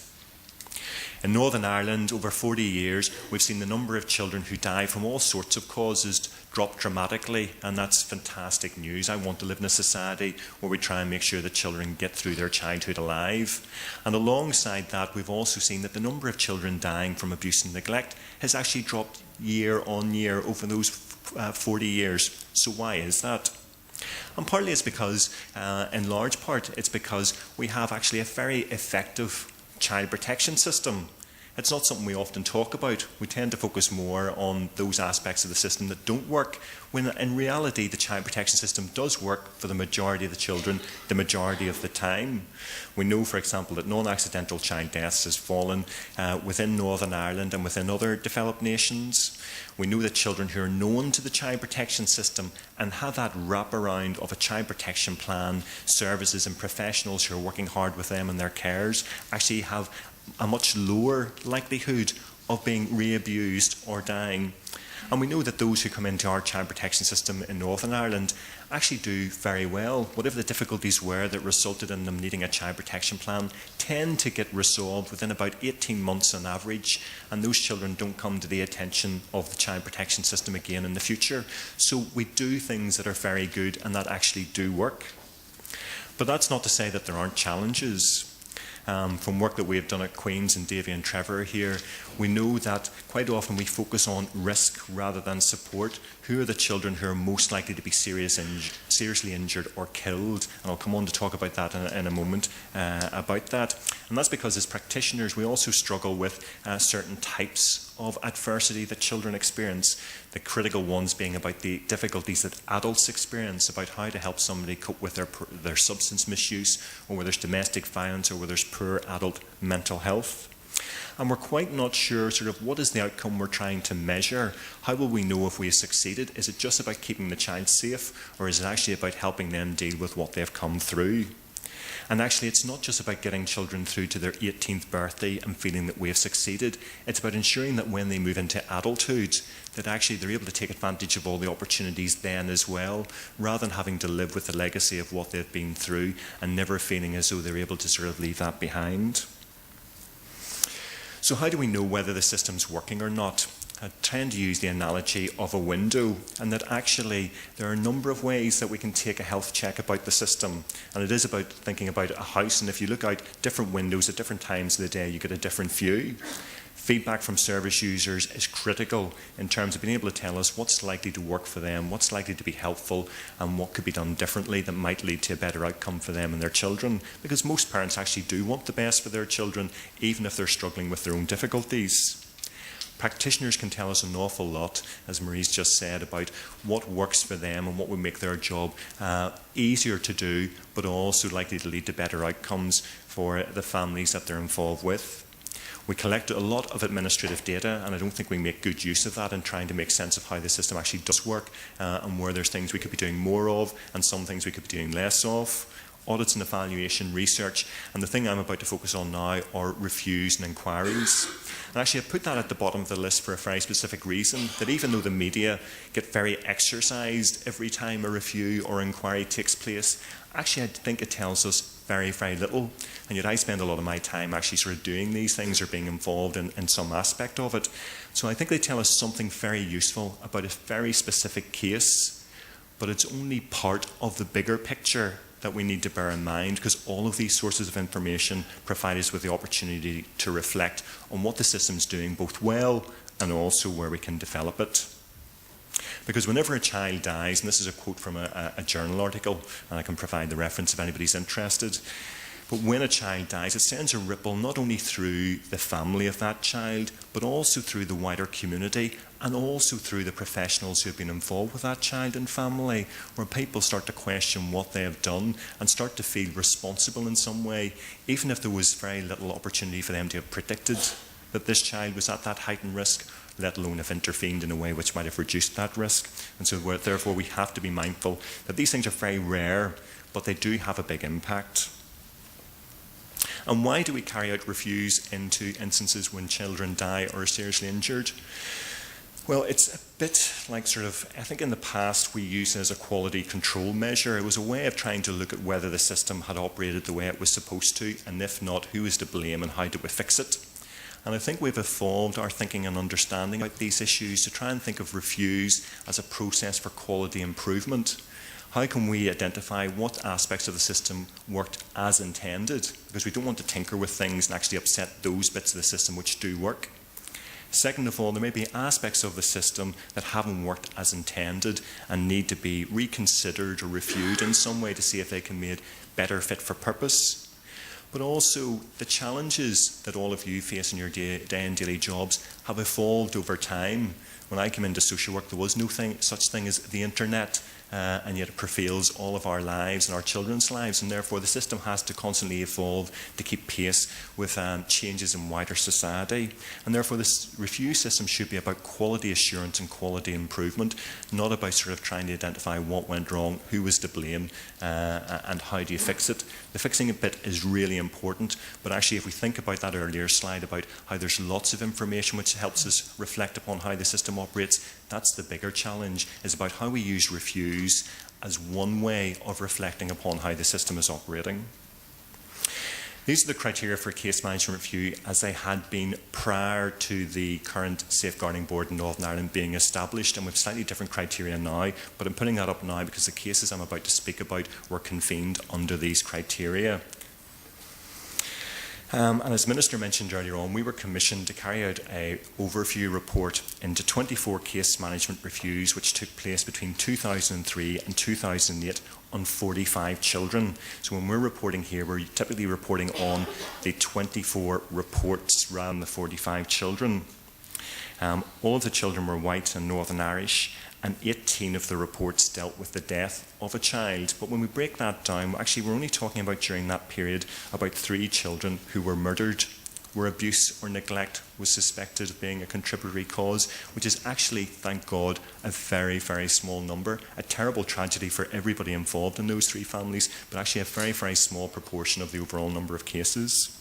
In Northern Ireland, over 40 years, we've seen the number of children who die from all sorts of causes drop dramatically, and that's fantastic news. I want to live in a society where we try and make sure that children get through their childhood alive. And alongside that, we've also seen that the number of children dying from abuse and neglect has actually dropped year on year over those 40 years. So why is that? And partly it's because, in large part, it's because we have actually a very effective child protection system. It's not something we often talk about. We tend to focus more on those aspects of the system that don't work, when in reality the child protection system does work for the majority of the children, the majority of the time. We know, for example, that non-accidental child deaths has fallen within Northern Ireland and within other developed nations. We know that children who are known to the child protection system and have that wraparound of a child protection plan, services and professionals who are working hard with them and their carers actually have a much lower likelihood of being re-abused or dying. And we know that those who come into our child protection system in Northern Ireland actually do very well. Whatever the difficulties were that resulted in them needing a child protection plan tend to get resolved within about 18 months on average, and those children don't come to the attention of the child protection system again in the future. So we do things that are very good and that actually do work. But that's not to say that there aren't challenges. From work that we have done at Queen's, and Davy and Trevor here, we know that quite often we focus on risk rather than support. Who are the children who are most likely to be seriously injured or killed? And I'll come on to talk about that in a moment about that. And that's because as practitioners we also struggle with certain types of adversity that children experience, the critical ones being about the difficulties that adults experience, about how to help somebody cope with their substance misuse, or where there's domestic violence, or where there's poor adult mental health. And we're quite not sure sort of what is the outcome we're trying to measure. How will we know if we have succeeded? Is it just about keeping the child safe, or is it actually about helping them deal with what they've come through? And actually, it's not just about getting children through to their 18th birthday and feeling that we have succeeded. It's about ensuring that when they move into adulthood, that actually they're able to take advantage of all the opportunities then as well, rather than having to live with the legacy of what they've been through and never feeling as though they're able to sort of leave that behind. So how do we know whether the system's working or not? I tend to use the analogy of a window, and that actually there are a number of ways that we can take a health check about the system. And it is about thinking about a house, and if you look out different windows at different times of the day, you get a different view. Feedback from service users is critical in terms of being able to tell us what's likely to work for them, what's likely to be helpful, and what could be done differently that might lead to a better outcome for them and their children. Because most parents actually do want the best for their children, even if they're struggling with their own difficulties. Practitioners can tell us an awful lot, as Marie's just said, about what works for them and what would make their job easier to do, but also likely to lead to better outcomes for the families that they're involved with. We collect a lot of administrative data, and I don't think we make good use of that in trying to make sense of how the system actually does work, and where there's things we could be doing more of and some things we could be doing less of. Audits and evaluation, research, and the thing I'm about to focus on now are reviews and inquiries. And actually I put that at the bottom of the list for a very specific reason, that even though the media get very exercised every time a review or inquiry takes place, actually I think it tells us very, very little. And yet I spend a lot of my time actually sort of doing these things or being involved in some aspect of it. So I think they tell us something very useful about a very specific case, but it's only part of the bigger picture that we need to bear in mind, because all of these sources of information provide us with the opportunity to reflect on what the system's doing both well and also where we can develop it. Because whenever a child dies, and this is a quote from a journal article, and I can provide the reference if anybody's interested, but when a child dies, it sends a ripple not only through the family of that child, but also through the wider community, and also through the professionals who have been involved with that child and family, where people start to question what they have done and start to feel responsible in some way, even if there was very little opportunity for them to have predicted that this child was at that heightened risk, let alone have intervened in a way which might have reduced that risk. And so therefore we have to be mindful that these things are very rare, but they do have a big impact. And why do we carry out reviews into instances when children die or are seriously injured? Well, it's a bit like I think in the past we used it as a quality control measure. It was a way of trying to look at whether the system had operated the way it was supposed to, and if not, who is to blame and how do we fix it. And I think we've evolved our thinking and understanding about these issues to try and think of reviews as a process for quality improvement. How can we identify what aspects of the system worked as intended? Because we don't want to tinker with things and actually upset those bits of the system which do work. Second of all, there may be aspects of the system that haven't worked as intended and need to be reconsidered or reviewed in some way to see if they can be made better fit for purpose. But also the challenges that all of you face in your day and daily jobs have evolved over time. When I came into social work, there was no such thing as the internet. And yet it prevails all of our lives and our children's lives, and therefore the system has to constantly evolve to keep pace with changes in wider society. And therefore this review system should be about quality assurance and quality improvement, not about sort of trying to identify what went wrong, who was to blame, and how do you fix it. The fixing a bit is really important, but actually if we think about that earlier slide about how there's lots of information which helps us reflect upon how the system operates, that's the bigger challenge, is about how we use reviews as one way of reflecting upon how the system is operating. These are the criteria for case management review as they had been prior to the current Safeguarding Board in Northern Ireland being established, and with slightly different criteria now, but I'm putting that up now because the cases I'm about to speak about were convened under these criteria. And as Minister mentioned earlier on, we were commissioned to carry out an overview report into 24 case management reviews which took place between 2003 and 2008 on 45 children. So when we're reporting here, we're typically reporting on the 24 reports rather than the 45 children. All of the children were white and Northern Irish, and 18 of the reports dealt with the death of a child. But when we break that down, actually we're only talking about during that period about 3 children who were murdered, where abuse or neglect was suspected of being a contributory cause, which is actually, thank God, a very, very small number. A terrible tragedy for everybody involved in those 3 families, but actually a very, very small proportion of the overall number of cases.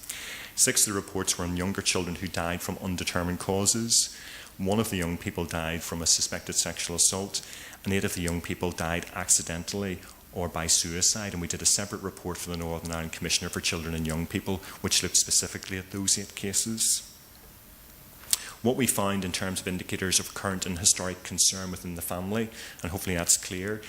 6 of the reports were on younger children who died from undetermined causes. 1 of the young people died from a suspected sexual assault, and 8 of the young people died accidentally or by suicide, and we did a separate report for the Northern Ireland Commissioner for Children and Young People, which looked specifically at those 8 cases. What we found in terms of indicators of current and historic concern within the family, and hopefully that's clear,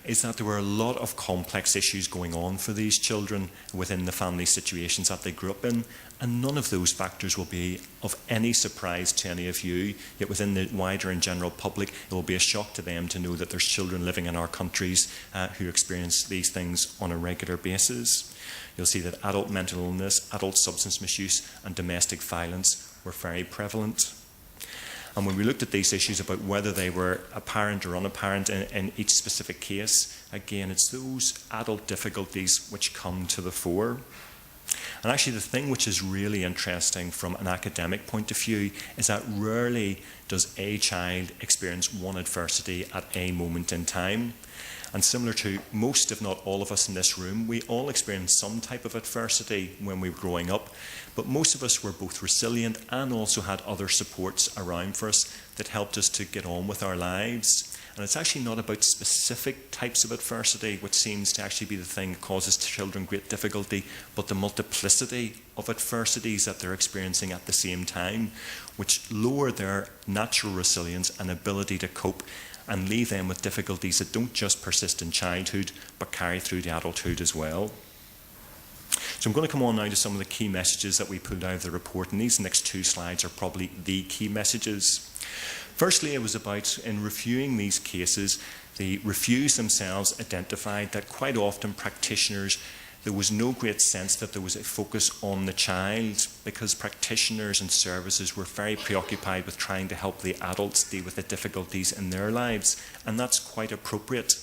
is that there were a lot of complex issues going on for these children within the family situations that they grew up in, and none of those factors will be of any surprise to any of you, yet within the wider and general public it will be a shock to them to know that there's children living in our countries who experience these things on a regular basis. You'll see that adult mental illness, adult substance misuse and domestic violence were very prevalent. And when we looked at these issues about whether they were apparent or unapparent in each specific case, again, it's those adult difficulties which come to the fore. And actually the thing which is really interesting from an academic point of view is that rarely does a child experience one adversity at a moment in time. And similar to most, if not all of us in this room, we all experienced some type of adversity when we were growing up. But most of us were both resilient and also had other supports around for us that helped us to get on with our lives. And it's actually not about specific types of adversity, which seems to actually be the thing that causes children great difficulty, but the multiplicity of adversities that they're experiencing at the same time, which lower their natural resilience and ability to cope and leave them with difficulties that don't just persist in childhood, but carry through to adulthood as well. So I'm going to come on now to some of the key messages that we pulled out of the report, and these next 2 slides are probably the key messages. Firstly, it was about, in reviewing these cases, the reviews themselves identified that quite often practitioners, there was no great sense that there was a focus on the child, because practitioners and services were very preoccupied with trying to help the adults deal with the difficulties in their lives, and that's quite appropriate.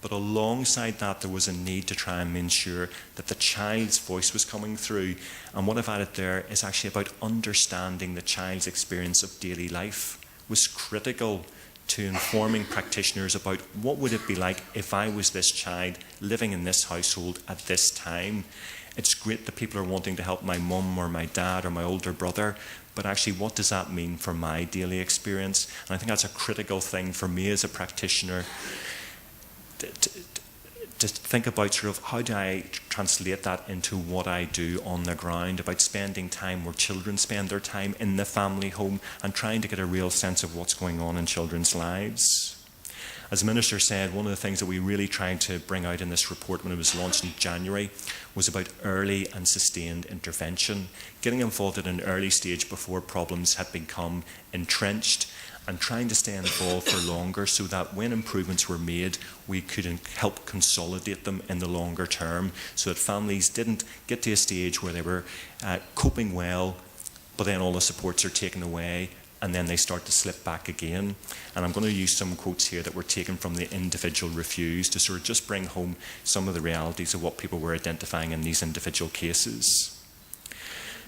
But alongside that, there was a need to try and ensure that the child's voice was coming through. And what I've added there is actually about understanding the child's experience of daily life was critical to informing practitioners about what would it be like if I was this child living in this household at this time. It's great that people are wanting to help my mum or my dad or my older brother, but actually what does that mean for my daily experience? And I think that's a critical thing for me as a practitioner to think about sort of how do I translate that into what I do on the ground, about spending time where children spend their time in the family home and trying to get a real sense of what's going on in children's lives. As the Minister said, one of the things that we really tried to bring out in this report when it was launched in January was about early and sustained intervention, getting involved at an early stage before problems had become entrenched, and trying to stay involved for longer so that when improvements were made, we could help consolidate them in the longer term, so that families didn't get to a stage where they were coping well, but then all the supports are taken away and then they start to slip back again. And I'm going to use some quotes here that were taken from the individual reviews to sort of just bring home some of the realities of what people were identifying in these individual cases.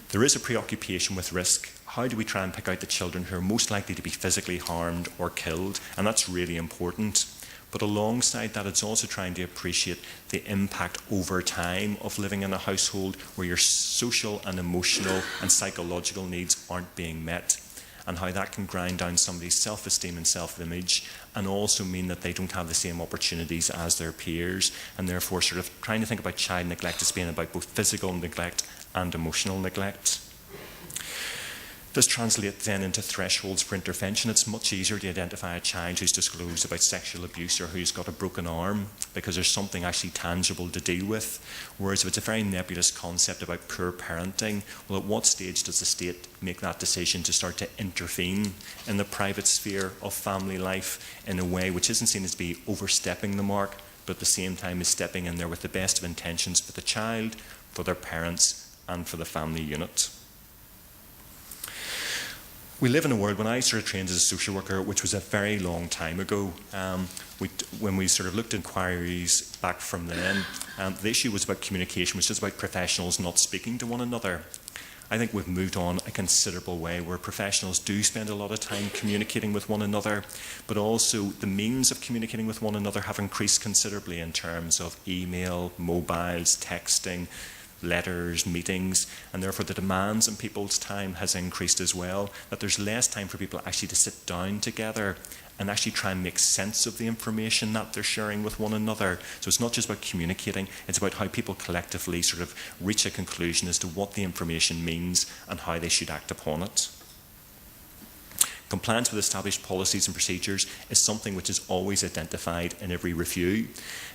There is a preoccupation with risk. How do we try and pick out the children who are most likely to be physically harmed or killed? And that's really important. But alongside that, it's also trying to appreciate the impact over time of living in a household where your social and emotional and psychological needs aren't being met, and how that can grind down somebody's self-esteem and self-image, and also mean that they don't have the same opportunities as their peers, and therefore sort of trying to think about child neglect as being about both physical neglect and emotional neglect. This translates then into thresholds for intervention. It's much easier to identify a child who's disclosed about sexual abuse or who's got a broken arm because there's something actually tangible to deal with. Whereas if it's a very nebulous concept about poor parenting, well, at what stage does the state make that decision to start to intervene in the private sphere of family life in a way which isn't seen as to be overstepping the mark, but at the same time is stepping in there with the best of intentions for the child, for their parents, and for the family unit. We live in a world, when I sort of trained as a social worker, which was a very long time ago, when we sort of looked at inquiries back from then, the issue was about communication, was just about professionals not speaking to one another. I think we've moved on a considerable way where professionals do spend a lot of time communicating with one another, but also the means of communicating with one another have increased considerably in terms of email, mobiles, texting, letters, meetings, and therefore the demands on people's time has increased as well, that there's less time for people actually to sit down together and actually try and make sense of the information that they're sharing with one another. So it's not just about communicating, it's about how people collectively sort of reach a conclusion as to what the information means and how they should act upon it. Compliance with established policies and procedures is something which is always identified in every review.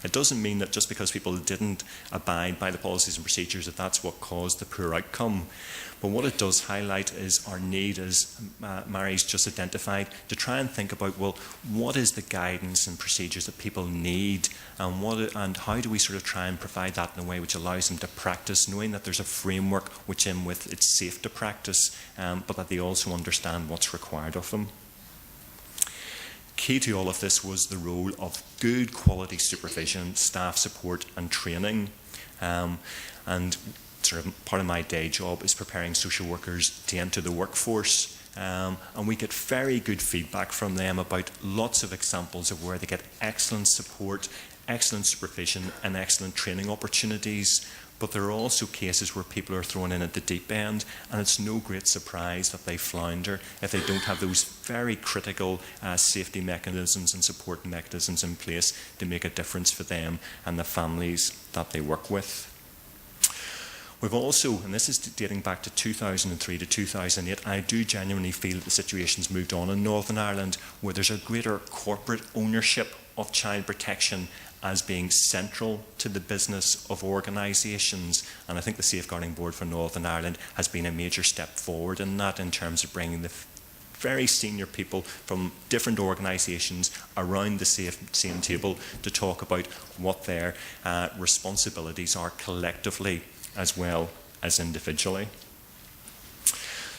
It doesn't mean that just because people didn't abide by the policies and procedures that that's what caused the poor outcome. But what it does highlight is our need, as Mary's just identified, to try and think about, well, what is the guidance and procedures that people need, and how do we sort of try and provide that in a way which allows them to practice, knowing that there's a framework which in with it's safe to practice, but that they also understand what's required of them. Key to all of this was the role of good quality supervision, staff support and training. And sort of part of my day job is preparing social workers to enter the workforce. And we get very good feedback from them about lots of examples of where they get excellent support, excellent supervision and excellent training opportunities. But there are also cases where people are thrown in at the deep end, and it's no great surprise that they flounder if they don't have those very critical safety mechanisms and support mechanisms in place to make a difference for them and the families that they work with. We've also, and this is dating back to 2003 to 2008, I do genuinely feel that the situation's moved on in Northern Ireland where there's a greater corporate ownership of child protection as being central to the business of organisations, and I think the Safeguarding Board for Northern Ireland has been a major step forward in that, in terms of bringing the very senior people from different organisations around the same table to talk about what their responsibilities are collectively as well as individually.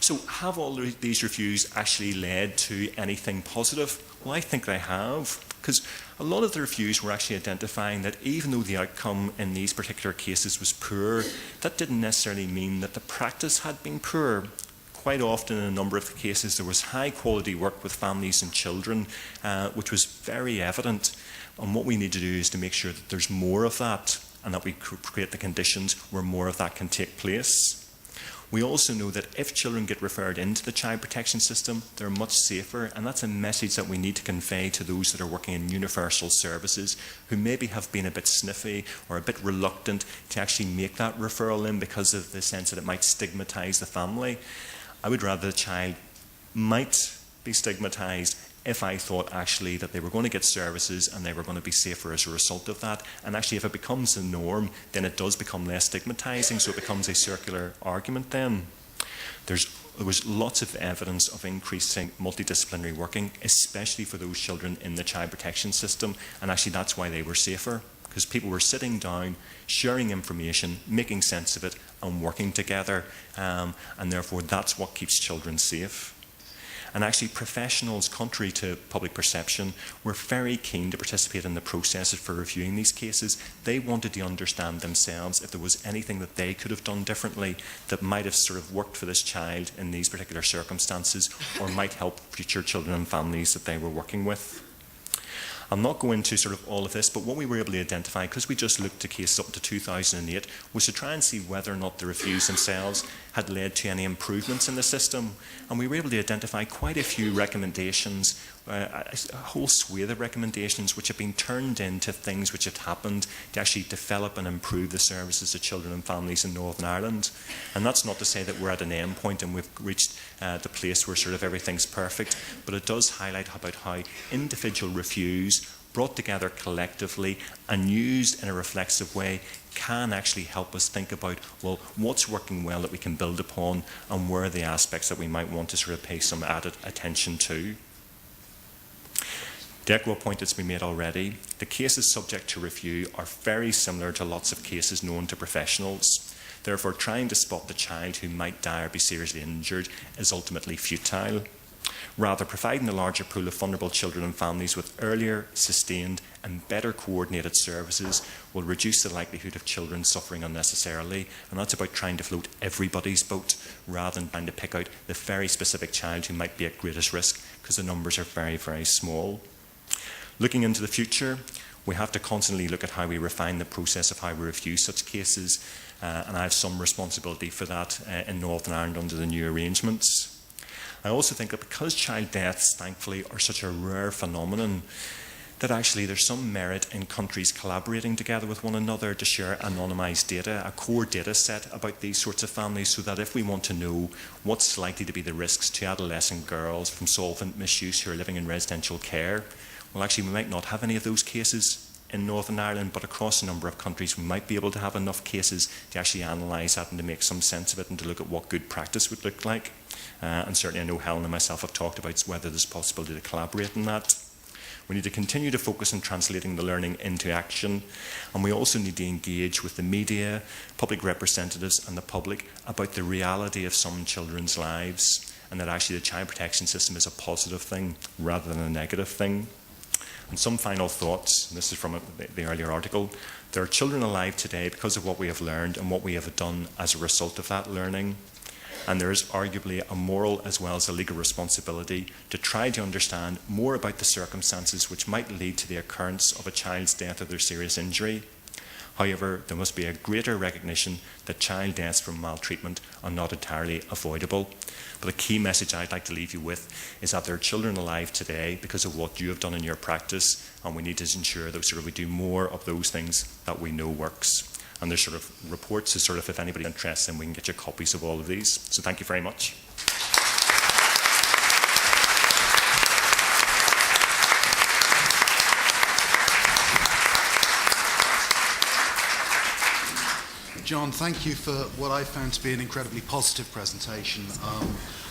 So have all these reviews actually led to anything positive? Well, I think they have, because a lot of the reviews were actually identifying that even though the outcome in these particular cases was poor, that didn't necessarily mean that the practice had been poor. Quite often in a number of the cases there was high quality work with families and children, which was very evident. And what we need to do is to make sure that there's more of that, and that we create the conditions where more of that can take place. We also know that if children get referred into the child protection system, they're much safer, and that's a message that we need to convey to those that are working in universal services who maybe have been a bit sniffy or a bit reluctant to actually make that referral in because of the sense that it might stigmatise the family. I would rather the child might be stigmatised if I thought actually that they were going to get services and they were going to be safer as a result of that. And actually if it becomes the norm, then it does become less stigmatising, so it becomes a circular argument then. There was lots of evidence of increasing multidisciplinary working, especially for those children in the child protection system, and actually that's why they were safer, because people were sitting down, sharing information, making sense of it, and working together, and therefore that's what keeps children safe. And actually professionals, contrary to public perception, were very keen to participate in the processes for reviewing these cases. They wanted to understand themselves if there was anything that they could have done differently that might have sort of worked for this child in these particular circumstances, or might help future children and families that they were working with. I'll not go into sort of all of this, but what we were able to identify, because we just looked at cases up to 2008, was to try and see whether or not the reviews themselves had led to any improvements in the system. And we were able to identify quite a few recommendations, a whole swathe of recommendations which have been turned into things which have happened to actually develop and improve the services to children and families in Northern Ireland. And that's not to say that we're at an end point and we've reached the place where sort of everything's perfect, but it does highlight about how individual reviews brought together collectively and used in a reflexive way can actually help us think about, well, what's working well that we can build upon, and where are the aspects that we might want to sort of pay some added attention to. The echo point that's been made already, the cases subject to review are very similar to lots of cases known to professionals. Therefore, trying to spot the child who might die or be seriously injured is ultimately futile. Rather, providing a larger pool of vulnerable children and families with earlier, sustained and better coordinated services will reduce the likelihood of children suffering unnecessarily, and that's about trying to float everybody's boat rather than trying to pick out the very specific child who might be at greatest risk, because the numbers are very, very small. Looking into the future, we have to constantly look at how we refine the process of how we review such cases, and I have some responsibility for that in Northern Ireland under the new arrangements. I also think that because child deaths, thankfully, are such a rare phenomenon, that actually there's some merit in countries collaborating together with one another to share anonymised data, a core data set about these sorts of families, so that if we want to know what's likely to be the risks to adolescent girls from solvent misuse who are living in residential care, well, actually, we might not have any of those cases in Northern Ireland, but across a number of countries we might be able to have enough cases to actually analyse that and to make some sense of it and to look at what good practice would look like. And certainly I know Helen and myself have talked about whether there's possibility to collaborate in that. We need to continue to focus on translating the learning into action, and we also need to engage with the media, public representatives and the public about the reality of some children's lives, and that actually the child protection system is a positive thing rather than a negative thing. And some final thoughts, and this is from the earlier article. There are children alive today because of what we have learned and what we have done as a result of that learning. And there is arguably a moral as well as a legal responsibility to try to understand more about the circumstances which might lead to the occurrence of a child's death or their serious injury. However, there must be a greater recognition that child deaths from maltreatment are not entirely avoidable. But a key message I'd like to leave you with is that there are children alive today because of what you have done in your practice, and we need to ensure that we do more of those things that we know works. And there's reports if anybody's interested, we can get you copies of all of these. So thank you very much. John, thank you for what I found to be an incredibly positive presentation,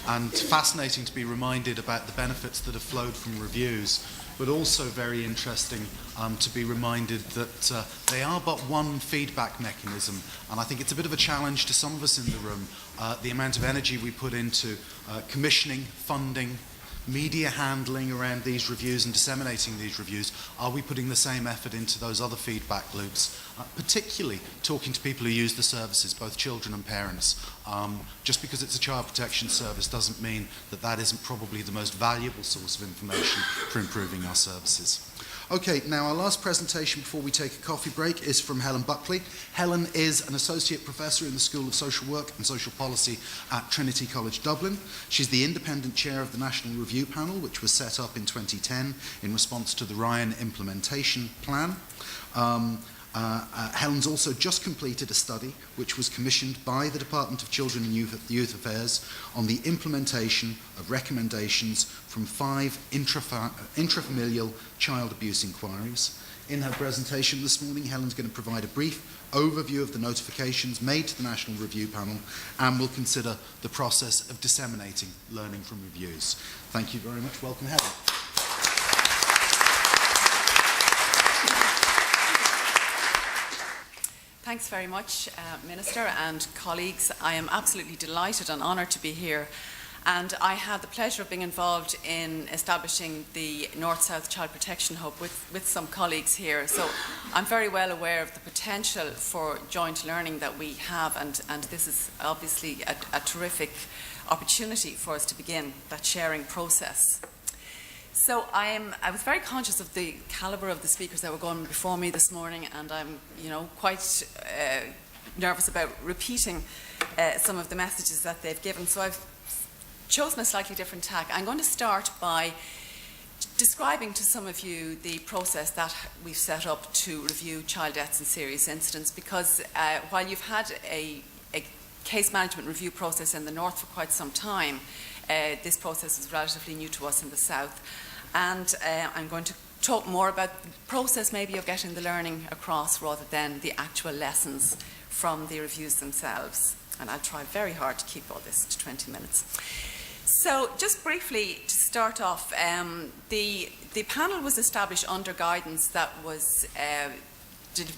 and fascinating to be reminded about the benefits that have flowed from reviews, but also very interesting to be reminded that they are but one feedback mechanism, and I think it's a bit of a challenge to some of us in the room, the amount of energy we put into commissioning, funding, media handling around these reviews and disseminating these reviews. Are we putting the same effort into those other feedback loops, particularly talking to people who use the services, both children and parents? Just because it's a child protection service doesn't mean that that isn't probably the most valuable source of information for improving our services. Okay, now our last presentation before we take a coffee break is from Helen Buckley. Helen is an Associate Professor in the School of Social Work and Social Policy at Trinity College Dublin. She's the Independent Chair of the National Review Panel, which was set up in 2010 in response to the Ryan Implementation Plan. Helen's also just completed a study which was commissioned by the Department of Children and Youth Affairs on the implementation of recommendations from 5 intrafamilial child abuse inquiries. In her presentation this morning, Helen's going to provide a brief overview of the notifications made to the National Review Panel, and will consider the process of disseminating learning from reviews. Thank you very much. Welcome, Helen. Thanks very much, Minister and colleagues. I am absolutely delighted and honoured to be here. And I had the pleasure of being involved in establishing the North-South Child Protection Hub with some colleagues here. So I'm very well aware of the potential for joint learning that we have, and this is obviously a terrific opportunity for us to begin that sharing process. So I was very conscious of the calibre of the speakers that were going before me this morning, and I'm, quite nervous about repeating some of the messages that they've given. So I've chosen a slightly different tack. I'm going to start by describing to some of you the process that we've set up to review child deaths and serious incidents, because while you've had a case management review process in the North for quite some time, this process is relatively new to us in the South. And I'm going to talk more about the process maybe of getting the learning across rather than the actual lessons from the reviews themselves. And I'll try very hard to keep all this to 20 minutes. So just briefly to start off, the panel was established under guidance that was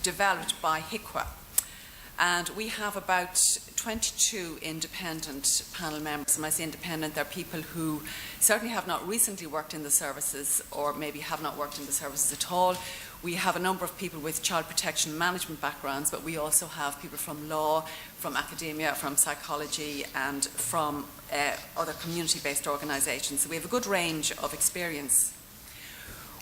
developed by HICWA. And we have about 22 independent panel members. And when I say independent, they're people who certainly have not recently worked in the services or maybe have not worked in the services at all. We have a number of people with child protection management backgrounds, but we also have people from law, from academia, from psychology, and from other community-based organisations. So we have a good range of experience.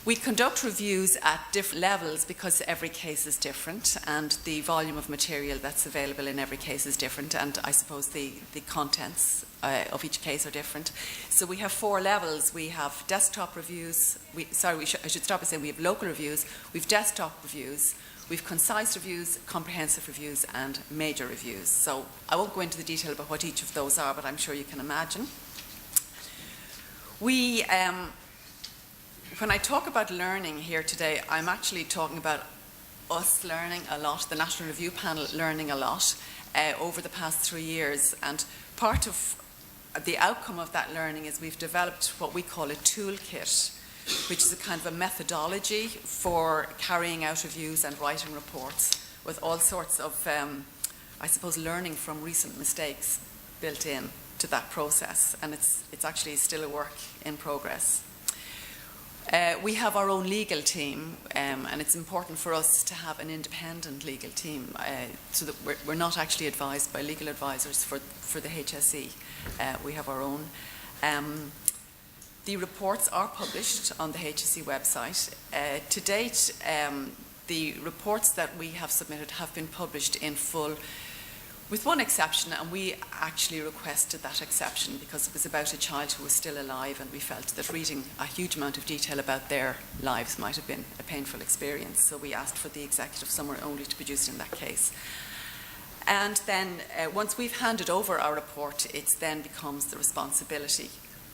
We conduct reviews at different levels because every case is different and the volume of material that's available in every case is different, and I suppose the contents of each case are different. So we have 4 levels. We have desktop reviews. I should start by saying we have local reviews, we have desktop reviews, we have concise reviews, comprehensive reviews, and major reviews. So I won't go into the detail about what each of those are, but I'm sure you can imagine. When I talk about learning here today, I'm actually talking about us learning a lot, the National Review Panel learning a lot over the past 3 years. And part of the outcome of that learning is we've developed what we call a toolkit, which is a kind of a methodology for carrying out reviews and writing reports with all sorts of, I suppose, learning from recent mistakes built in to that process. And it's actually still a work in progress. We have our own legal team, and it's important for us to have an independent legal team so that we're not actually advised by legal advisors for the HSE. We have our own. The reports are published on the HSE website. To date, the reports that we have submitted have been published in full, with one exception, and we actually requested that exception because it was about a child who was still alive, and we felt that reading a huge amount of detail about their lives might have been a painful experience. So we asked for the executive summary only to produce in that case. And then once we've handed over our report, it then becomes the responsibility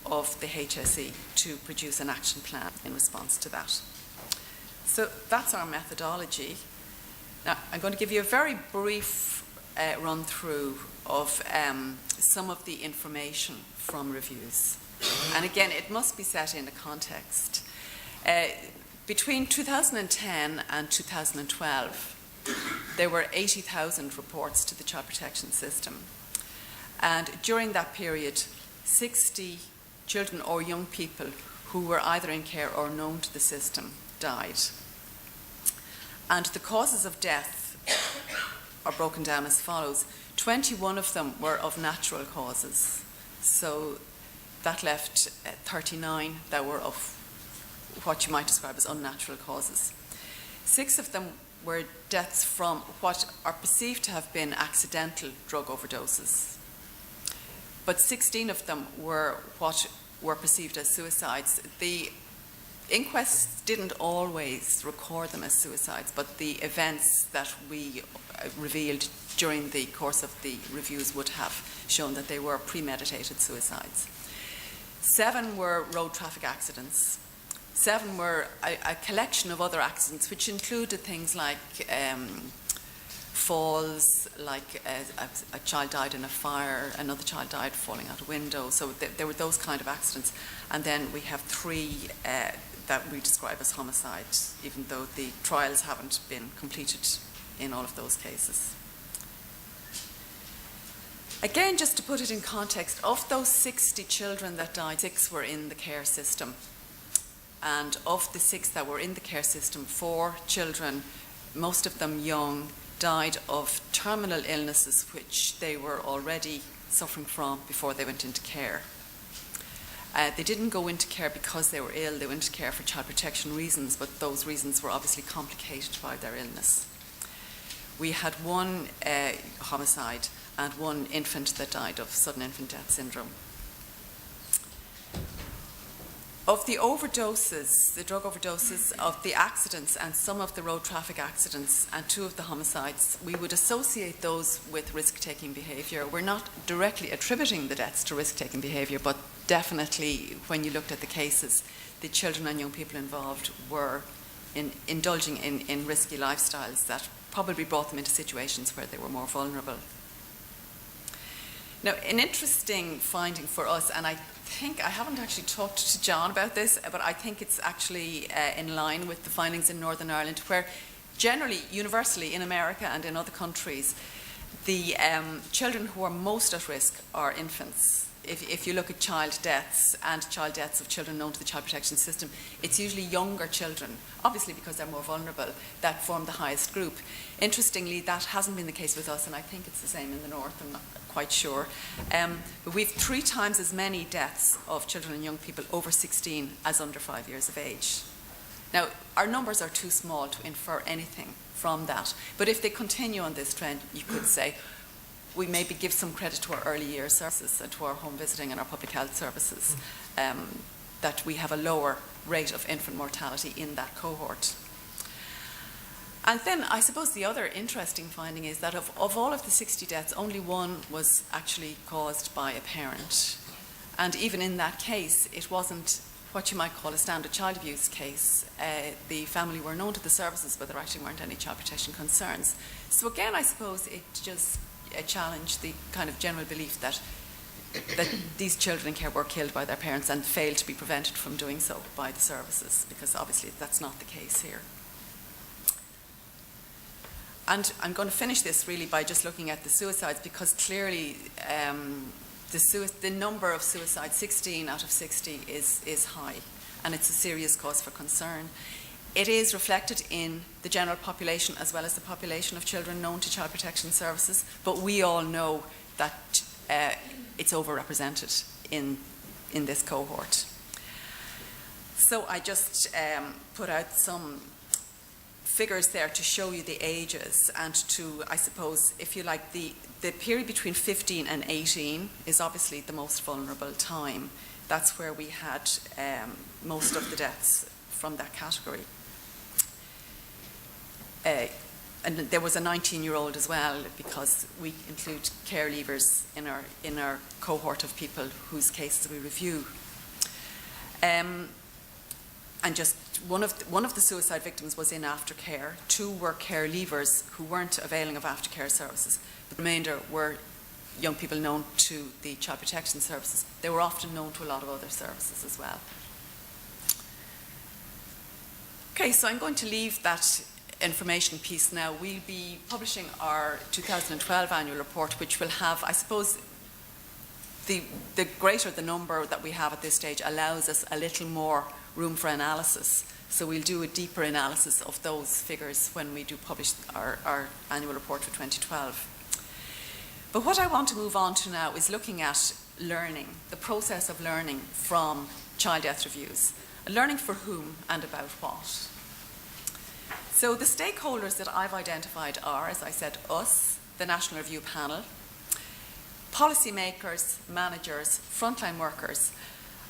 of the HSE to produce an action plan in response to that. So that's our methodology. Now, I'm going to give you a very brief run through of some of the information from reviews. And again, it must be set in a context. Between 2010 and 2012, there were 80,000 reports to the child protection system. And during that period, 60 children or young people who were either in care or known to the system died. And the causes of death are broken down as follows. 21 of them were of natural causes. So that left 39 that were of what you might describe as unnatural causes. 6 of them were deaths from what are perceived to have been accidental drug overdoses. But 16 of them were what were perceived as suicides. The inquests didn't always record them as suicides, but the events that we revealed during the course of the reviews would have shown that they were premeditated suicides. 7 were road traffic accidents. 7 were a collection of other accidents, which included things like falls, like a child died in a fire, another child died falling out a window. So there were those kind of accidents. And then we have 3 that we describe as homicides, even though the trials haven't been completed in all of those cases. Again, just to put it in context, of those 60 children that died, 6 were in the care system. And of the 6 that were in the care system, 4 children, most of them young, died of terminal illnesses which they were already suffering from before they went into care. They didn't go into care because they were ill, they went into care for child protection reasons, but those reasons were obviously complicated by their illness. We had 1 homicide and 1 infant that died of sudden infant death syndrome. Of the overdoses, the drug overdoses, of the accidents and some of the road traffic accidents and 2 of the homicides, we would associate those with risk-taking behaviour. We're not directly attributing the deaths to risk-taking behaviour, but definitely when you looked at the cases, the children and young people involved were indulging in risky lifestyles that probably brought them into situations where they were more vulnerable. Now, an interesting finding for us, and I think I haven't actually talked to John about this, but I think it's actually in line with the findings in Northern Ireland, where generally, universally in America and in other countries, The children who are most at risk are infants. If you look at child deaths and child deaths of children known to the child protection system, it's usually younger children, obviously because they're more vulnerable, that form the highest group. Interestingly, that hasn't been the case with us, and I think it's the same in the north, I'm not quite sure. But we've 3 times as many deaths of children and young people over 16 as under 5 years of age. Now, our numbers are too small to infer anything from that, but if they continue on this trend, you could say, we maybe give some credit to our early years services and to our home visiting and our public health services, that we have a lower rate of infant mortality in that cohort. And then I suppose the other interesting finding is that of all of the 60 deaths, only 1 was actually caused by a parent. And even in that case, it wasn't what you might call a standard child abuse case. The family were known to the services, but there actually weren't any child protection concerns. So again, I suppose it just challenged the kind of general belief that these children in care were killed by their parents and failed to be prevented from doing so by the services, because obviously that's not the case here. And I'm going to finish this really by just looking at the suicides, because clearly the number of suicides, 16 out of 60, is high, and it's a serious cause for concern. It is reflected in the general population as well as the population of children known to child protection services, but we all know that it's overrepresented in this cohort. So I just put out some figures there to show you the ages and to, I suppose, if you like, the period between 15 and 18 is obviously the most vulnerable time. That's where we had most of the deaths from that category. And there was a 19-year-old as well, because we include care leavers in our cohort of people whose cases we review. And just one of the suicide victims was in aftercare. 2 were care leavers who weren't availing of aftercare services. The remainder were young people known to the child protection services. They were often known to a lot of other services as well. Okay, so I'm going to leave that information piece now. We'll be publishing our 2012 annual report, which will have, I suppose, the greater the number that we have at this stage allows us a little more room for analysis. So we'll do a deeper analysis of those figures when we do publish our annual report for 2012. But what I want to move on to now is looking at learning, the process of learning from child death reviews. Learning for whom and about what. So the stakeholders that I've identified are, as I said, us, the National Review Panel, policymakers, managers, frontline workers,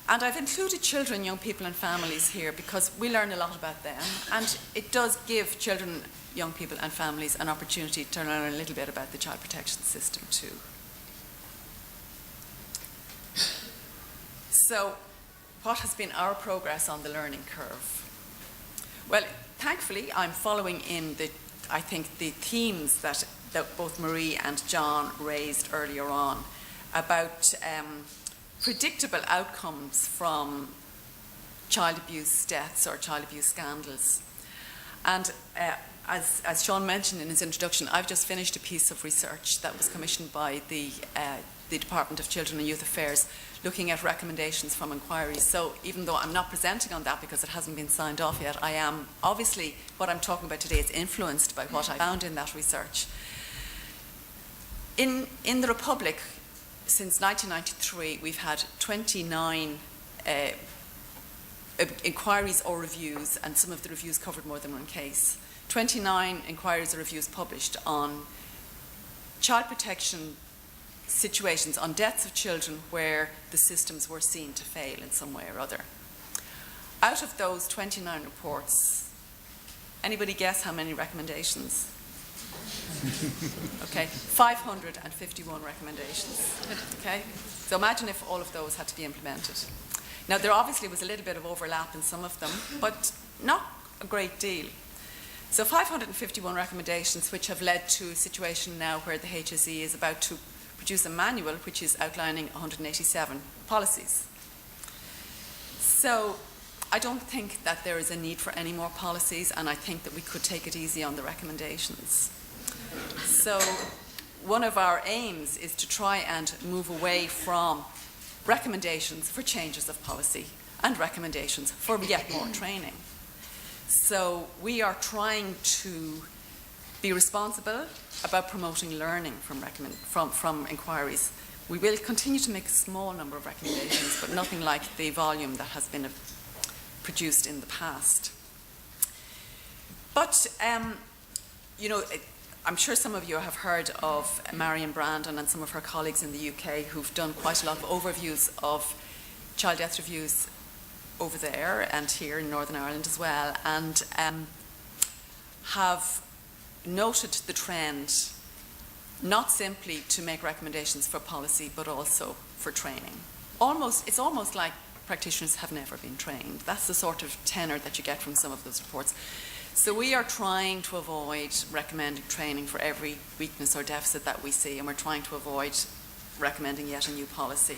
and I've included children, young people and families here because we learn a lot about them, and it does give children, young people and families an opportunity to learn a little bit about the child protection system too. So what has been our progress on the learning curve? Well, thankfully, I'm following in I think the themes that both Marie and John raised earlier on about predictable outcomes from child abuse deaths or child abuse scandals. And as Sean mentioned in his introduction, I've just finished a piece of research that was commissioned by the Department of Children and Youth Affairs, looking at recommendations from inquiries. So even though I'm not presenting on that because it hasn't been signed off yet, I am, obviously, what I'm talking about today is influenced by what I found in that research. In the Republic, since 1993, we've had 29 inquiries or reviews, and some of the reviews covered more than one case. 29 inquiries or reviews published on child protection situations, on deaths of children where the systems were seen to fail in some way or other. Out of those 29 reports, anybody guess how many recommendations? Okay, 551 recommendations. Okay, so imagine if all of those had to be implemented. Now, there obviously was a little bit of overlap in some of them, but not a great deal. So 551 recommendations, which have led to a situation now where the HSE is about to produce a manual which is outlining 187 policies. So I don't think that there is a need for any more policies, and I think that we could take it easy on the recommendations. So one of our aims is to try and move away from recommendations for changes of policy and recommendations for yet more training. So we are trying to be responsible about promoting learning from inquiries. We will continue to make a small number of recommendations, but nothing like the volume that has been produced in the past. But, you know, I'm sure some of you have heard of Marion Brandon and some of her colleagues in the UK who've done quite a lot of overviews of child death reviews over there and here in Northern Ireland as well, and have noted the trend not simply to make recommendations for policy but also for training. It's almost like practitioners have never been trained. That's the sort of tenor that you get from some of those reports. So we are trying to avoid recommending training for every weakness or deficit that we see, and we're trying to avoid recommending yet a new policy.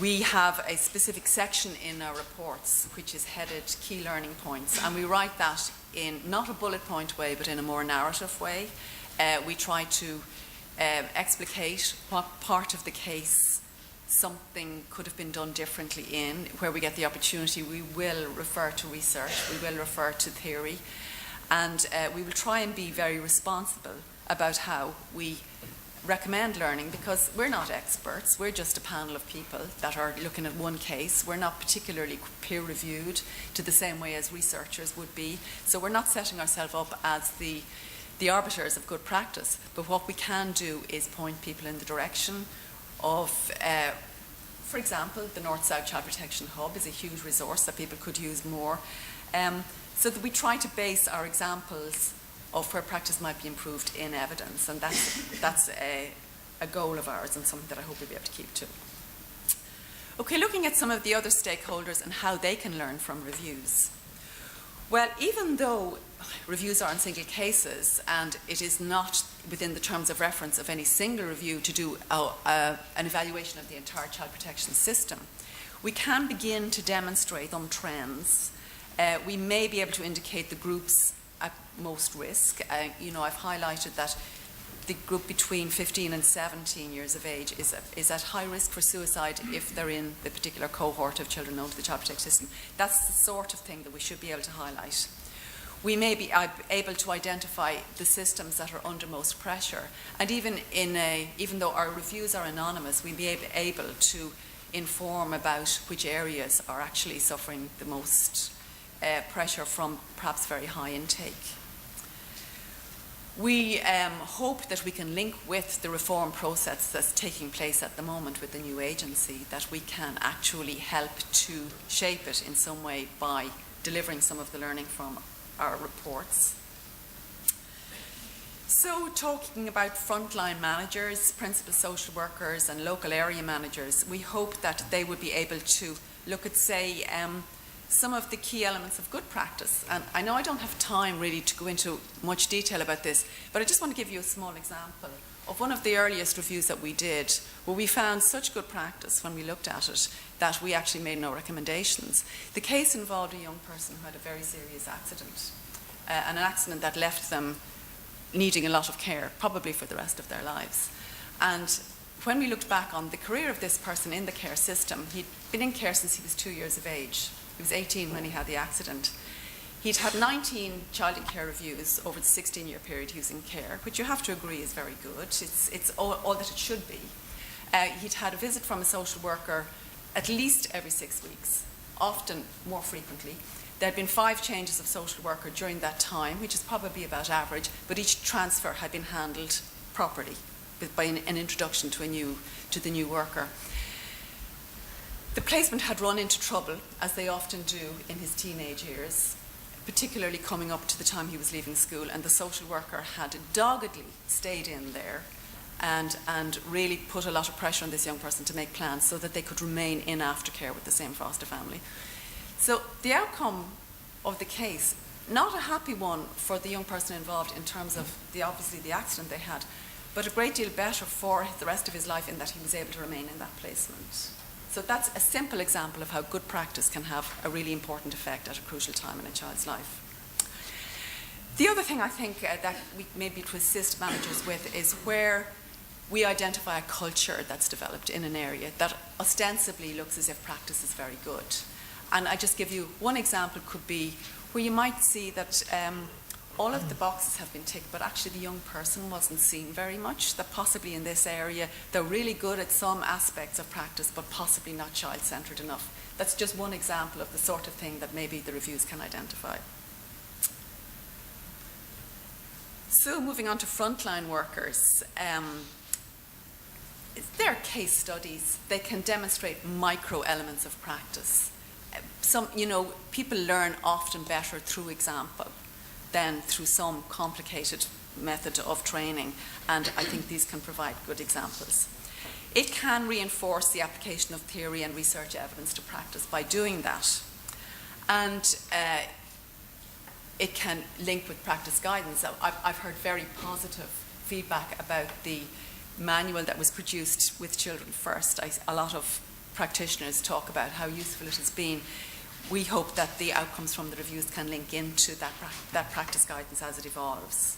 We have a specific section in our reports which is headed Key Learning Points, and we write that in not a bullet point way but in a more narrative way. We try to explicate what part of the case something could have been done differently in. Where we get the opportunity, we will refer to research, we will refer to theory, and we will try and be very responsible about how we recommend learning, because we're not experts. We're just a panel of people that are looking at one case. We're not particularly peer-reviewed to the same way as researchers would be, so we're not setting ourselves up as the arbiters of good practice. But what we can do is point people in the direction of, for example, the North-South Child Protection Hub is a huge resource that people could use more, so that we try to base our examples of where practice might be improved in evidence, and that's a goal of ours and something that I hope we'll be able to keep to. Okay, looking at some of the other stakeholders and how they can learn from reviews. Well, even though reviews are in single cases and it is not within the terms of reference of any single review to do an evaluation of the entire child protection system, we can begin to demonstrate some trends. We may be able to indicate the groups at most risk. You know, I've highlighted that the group between 15 and 17 years of age is at high risk for suicide if they're in the particular cohort of children known to the child protection system. That's the sort of thing that we should be able to highlight. We may be able to identify the systems that are under most pressure, and even though our reviews are anonymous, we'll be able to inform about which areas are actually suffering the most pressure from perhaps very high intake. We hope that we can link with the reform process that's taking place at the moment with the new agency, that we can actually help to shape it in some way by delivering some of the learning from our reports. So, talking about frontline managers, principal social workers and local area managers, we hope that they would be able to look at, say, some of the key elements of good practice. And I know I don't have time really to go into much detail about this, but I just want to give you a small example of one of the earliest reviews that we did, where we found such good practice when we looked at it that we actually made no recommendations. The case involved a young person who had a very serious accident, and an accident that left them needing a lot of care, probably for the rest of their lives. And when we looked back on the career of this person in the care system, he'd been in care since he was 2 years of age. He was 18 when he had the accident. He'd had 19 child and care reviews over the 16-year period he was in care, which you have to agree is very good. It's all that it should be. He'd had a visit from a social worker at least every 6 weeks, often more frequently. There had been 5 changes of social worker during that time, which is probably about average, but each transfer had been handled properly by an introduction to the new worker. The placement had run into trouble, as they often do in his teenage years, particularly coming up to the time he was leaving school, and the social worker had doggedly stayed in there and really put a lot of pressure on this young person to make plans so that they could remain in aftercare with the same foster family. So the outcome of the case, not a happy one for the young person involved in terms of obviously the accident they had, but a great deal better for the rest of his life in that he was able to remain in that placement. So that's a simple example of how good practice can have a really important effect at a crucial time in a child's life. The other thing I think that we maybe to assist managers with is where we identify a culture that's developed in an area that ostensibly looks as if practice is very good. And I just give you one example, could be where you might see that all of the boxes have been ticked, but actually the young person wasn't seen very much, that possibly in this area they're really good at some aspects of practice, but possibly not child-centred enough. That's just one example of the sort of thing that maybe the reviews can identify. So moving on to frontline workers, there are case studies. They can demonstrate micro elements of practice. People learn often better through example than through some complicated method of training, and I think these can provide good examples. It can reinforce the application of theory and research evidence to practice by doing that, and it can link with practice guidance. I've heard very positive feedback about the manual that was produced with Children First. A lot of practitioners talk about how useful it has been. We hope that the outcomes from the reviews can link into that practice guidance as it evolves.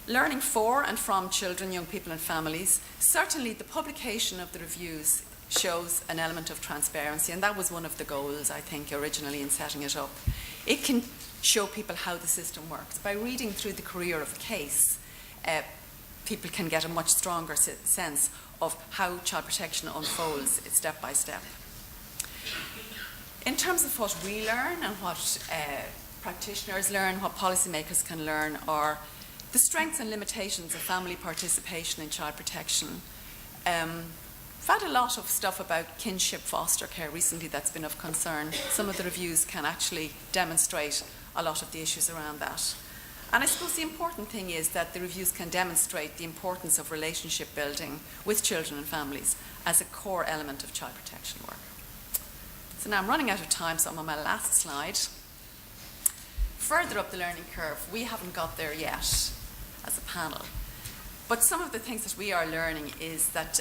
Learning for and from children, young people and families. Certainly the publication of the reviews shows an element of transparency, and that was one of the goals, I think, originally in setting it up. It can show people how the system works. By reading through the career of a case, people can get a much stronger sense of how child protection unfolds step by step. In terms of what we learn and what practitioners learn, what policymakers can learn, are the strengths and limitations of family participation in child protection. I've had a lot of stuff about kinship foster care recently that's been of concern. Some of the reviews can actually demonstrate a lot of the issues around that. And I suppose the important thing is that the reviews can demonstrate the importance of relationship building with children and families as a core element of child protection work. So now I'm running out of time, so I'm on my last slide. Further up the learning curve, we haven't got there yet as a panel. But some of the things that we are learning is that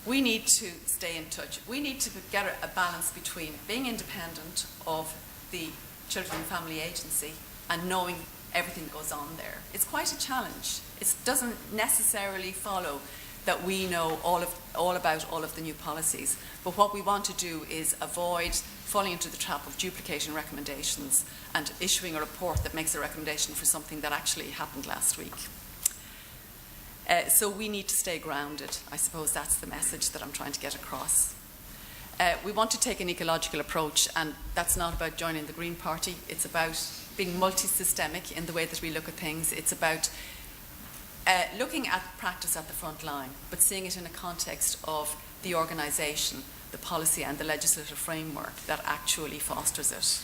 we need to stay in touch. We need to get a balance between being independent of the Children and Family Agency and knowing everything that goes on there. It's quite a challenge. It doesn't necessarily follow that we know all about all of the new policies. But what we want to do is avoid falling into the trap of duplicating recommendations and issuing a report that makes a recommendation for something that actually happened last week. So we need to stay grounded. I suppose that's the message that I'm trying to get across. We want to take an ecological approach, and that's not about joining the Green Party. It's about being multi-systemic in the way that we look at things. It's about looking at practice at the front line, but seeing it in a context of the organisation, the policy and the legislative framework that actually fosters it.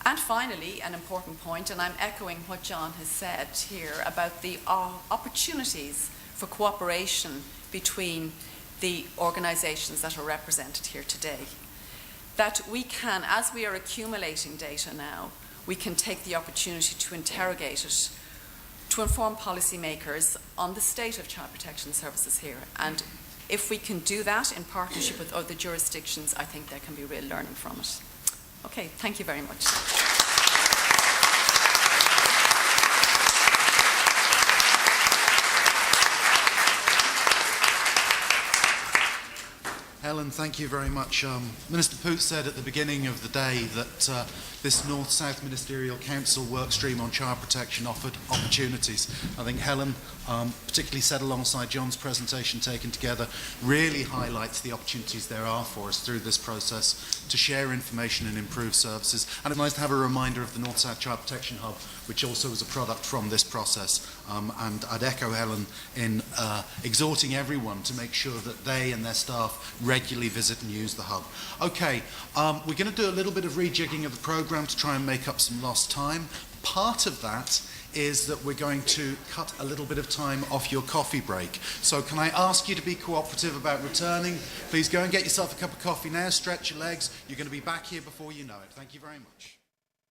And finally, an important point, and I'm echoing what John has said here about the opportunities for cooperation between the organisations that are represented here today. That we can, as we are accumulating data now, we can take the opportunity to interrogate it, to inform policymakers on the state of child protection services here. And if we can do that in partnership with other jurisdictions, I think there can be real learning from it. Okay, thank you very much. Helen, thank you very much. Minister Poots said at the beginning of the day that this North-South Ministerial Council workstream on child protection offered opportunities. I think Helen, particularly said alongside John's presentation taken together, really highlights the opportunities there are for us through this process to share information and improve services. And it's nice to have a reminder of the North-South Child Protection Hub, which also is a product from this process. And I'd echo Helen in exhorting everyone to make sure that they and their staff regularly visit and use the hub. Okay, we're going to do a little bit of rejigging of the programme to try and make up some lost time. Part of that is that we're going to cut a little bit of time off your coffee break. So can I ask you to be cooperative about returning? Please go and get yourself a cup of coffee now, stretch your legs. You're going to be back here before you know it. Thank you very much.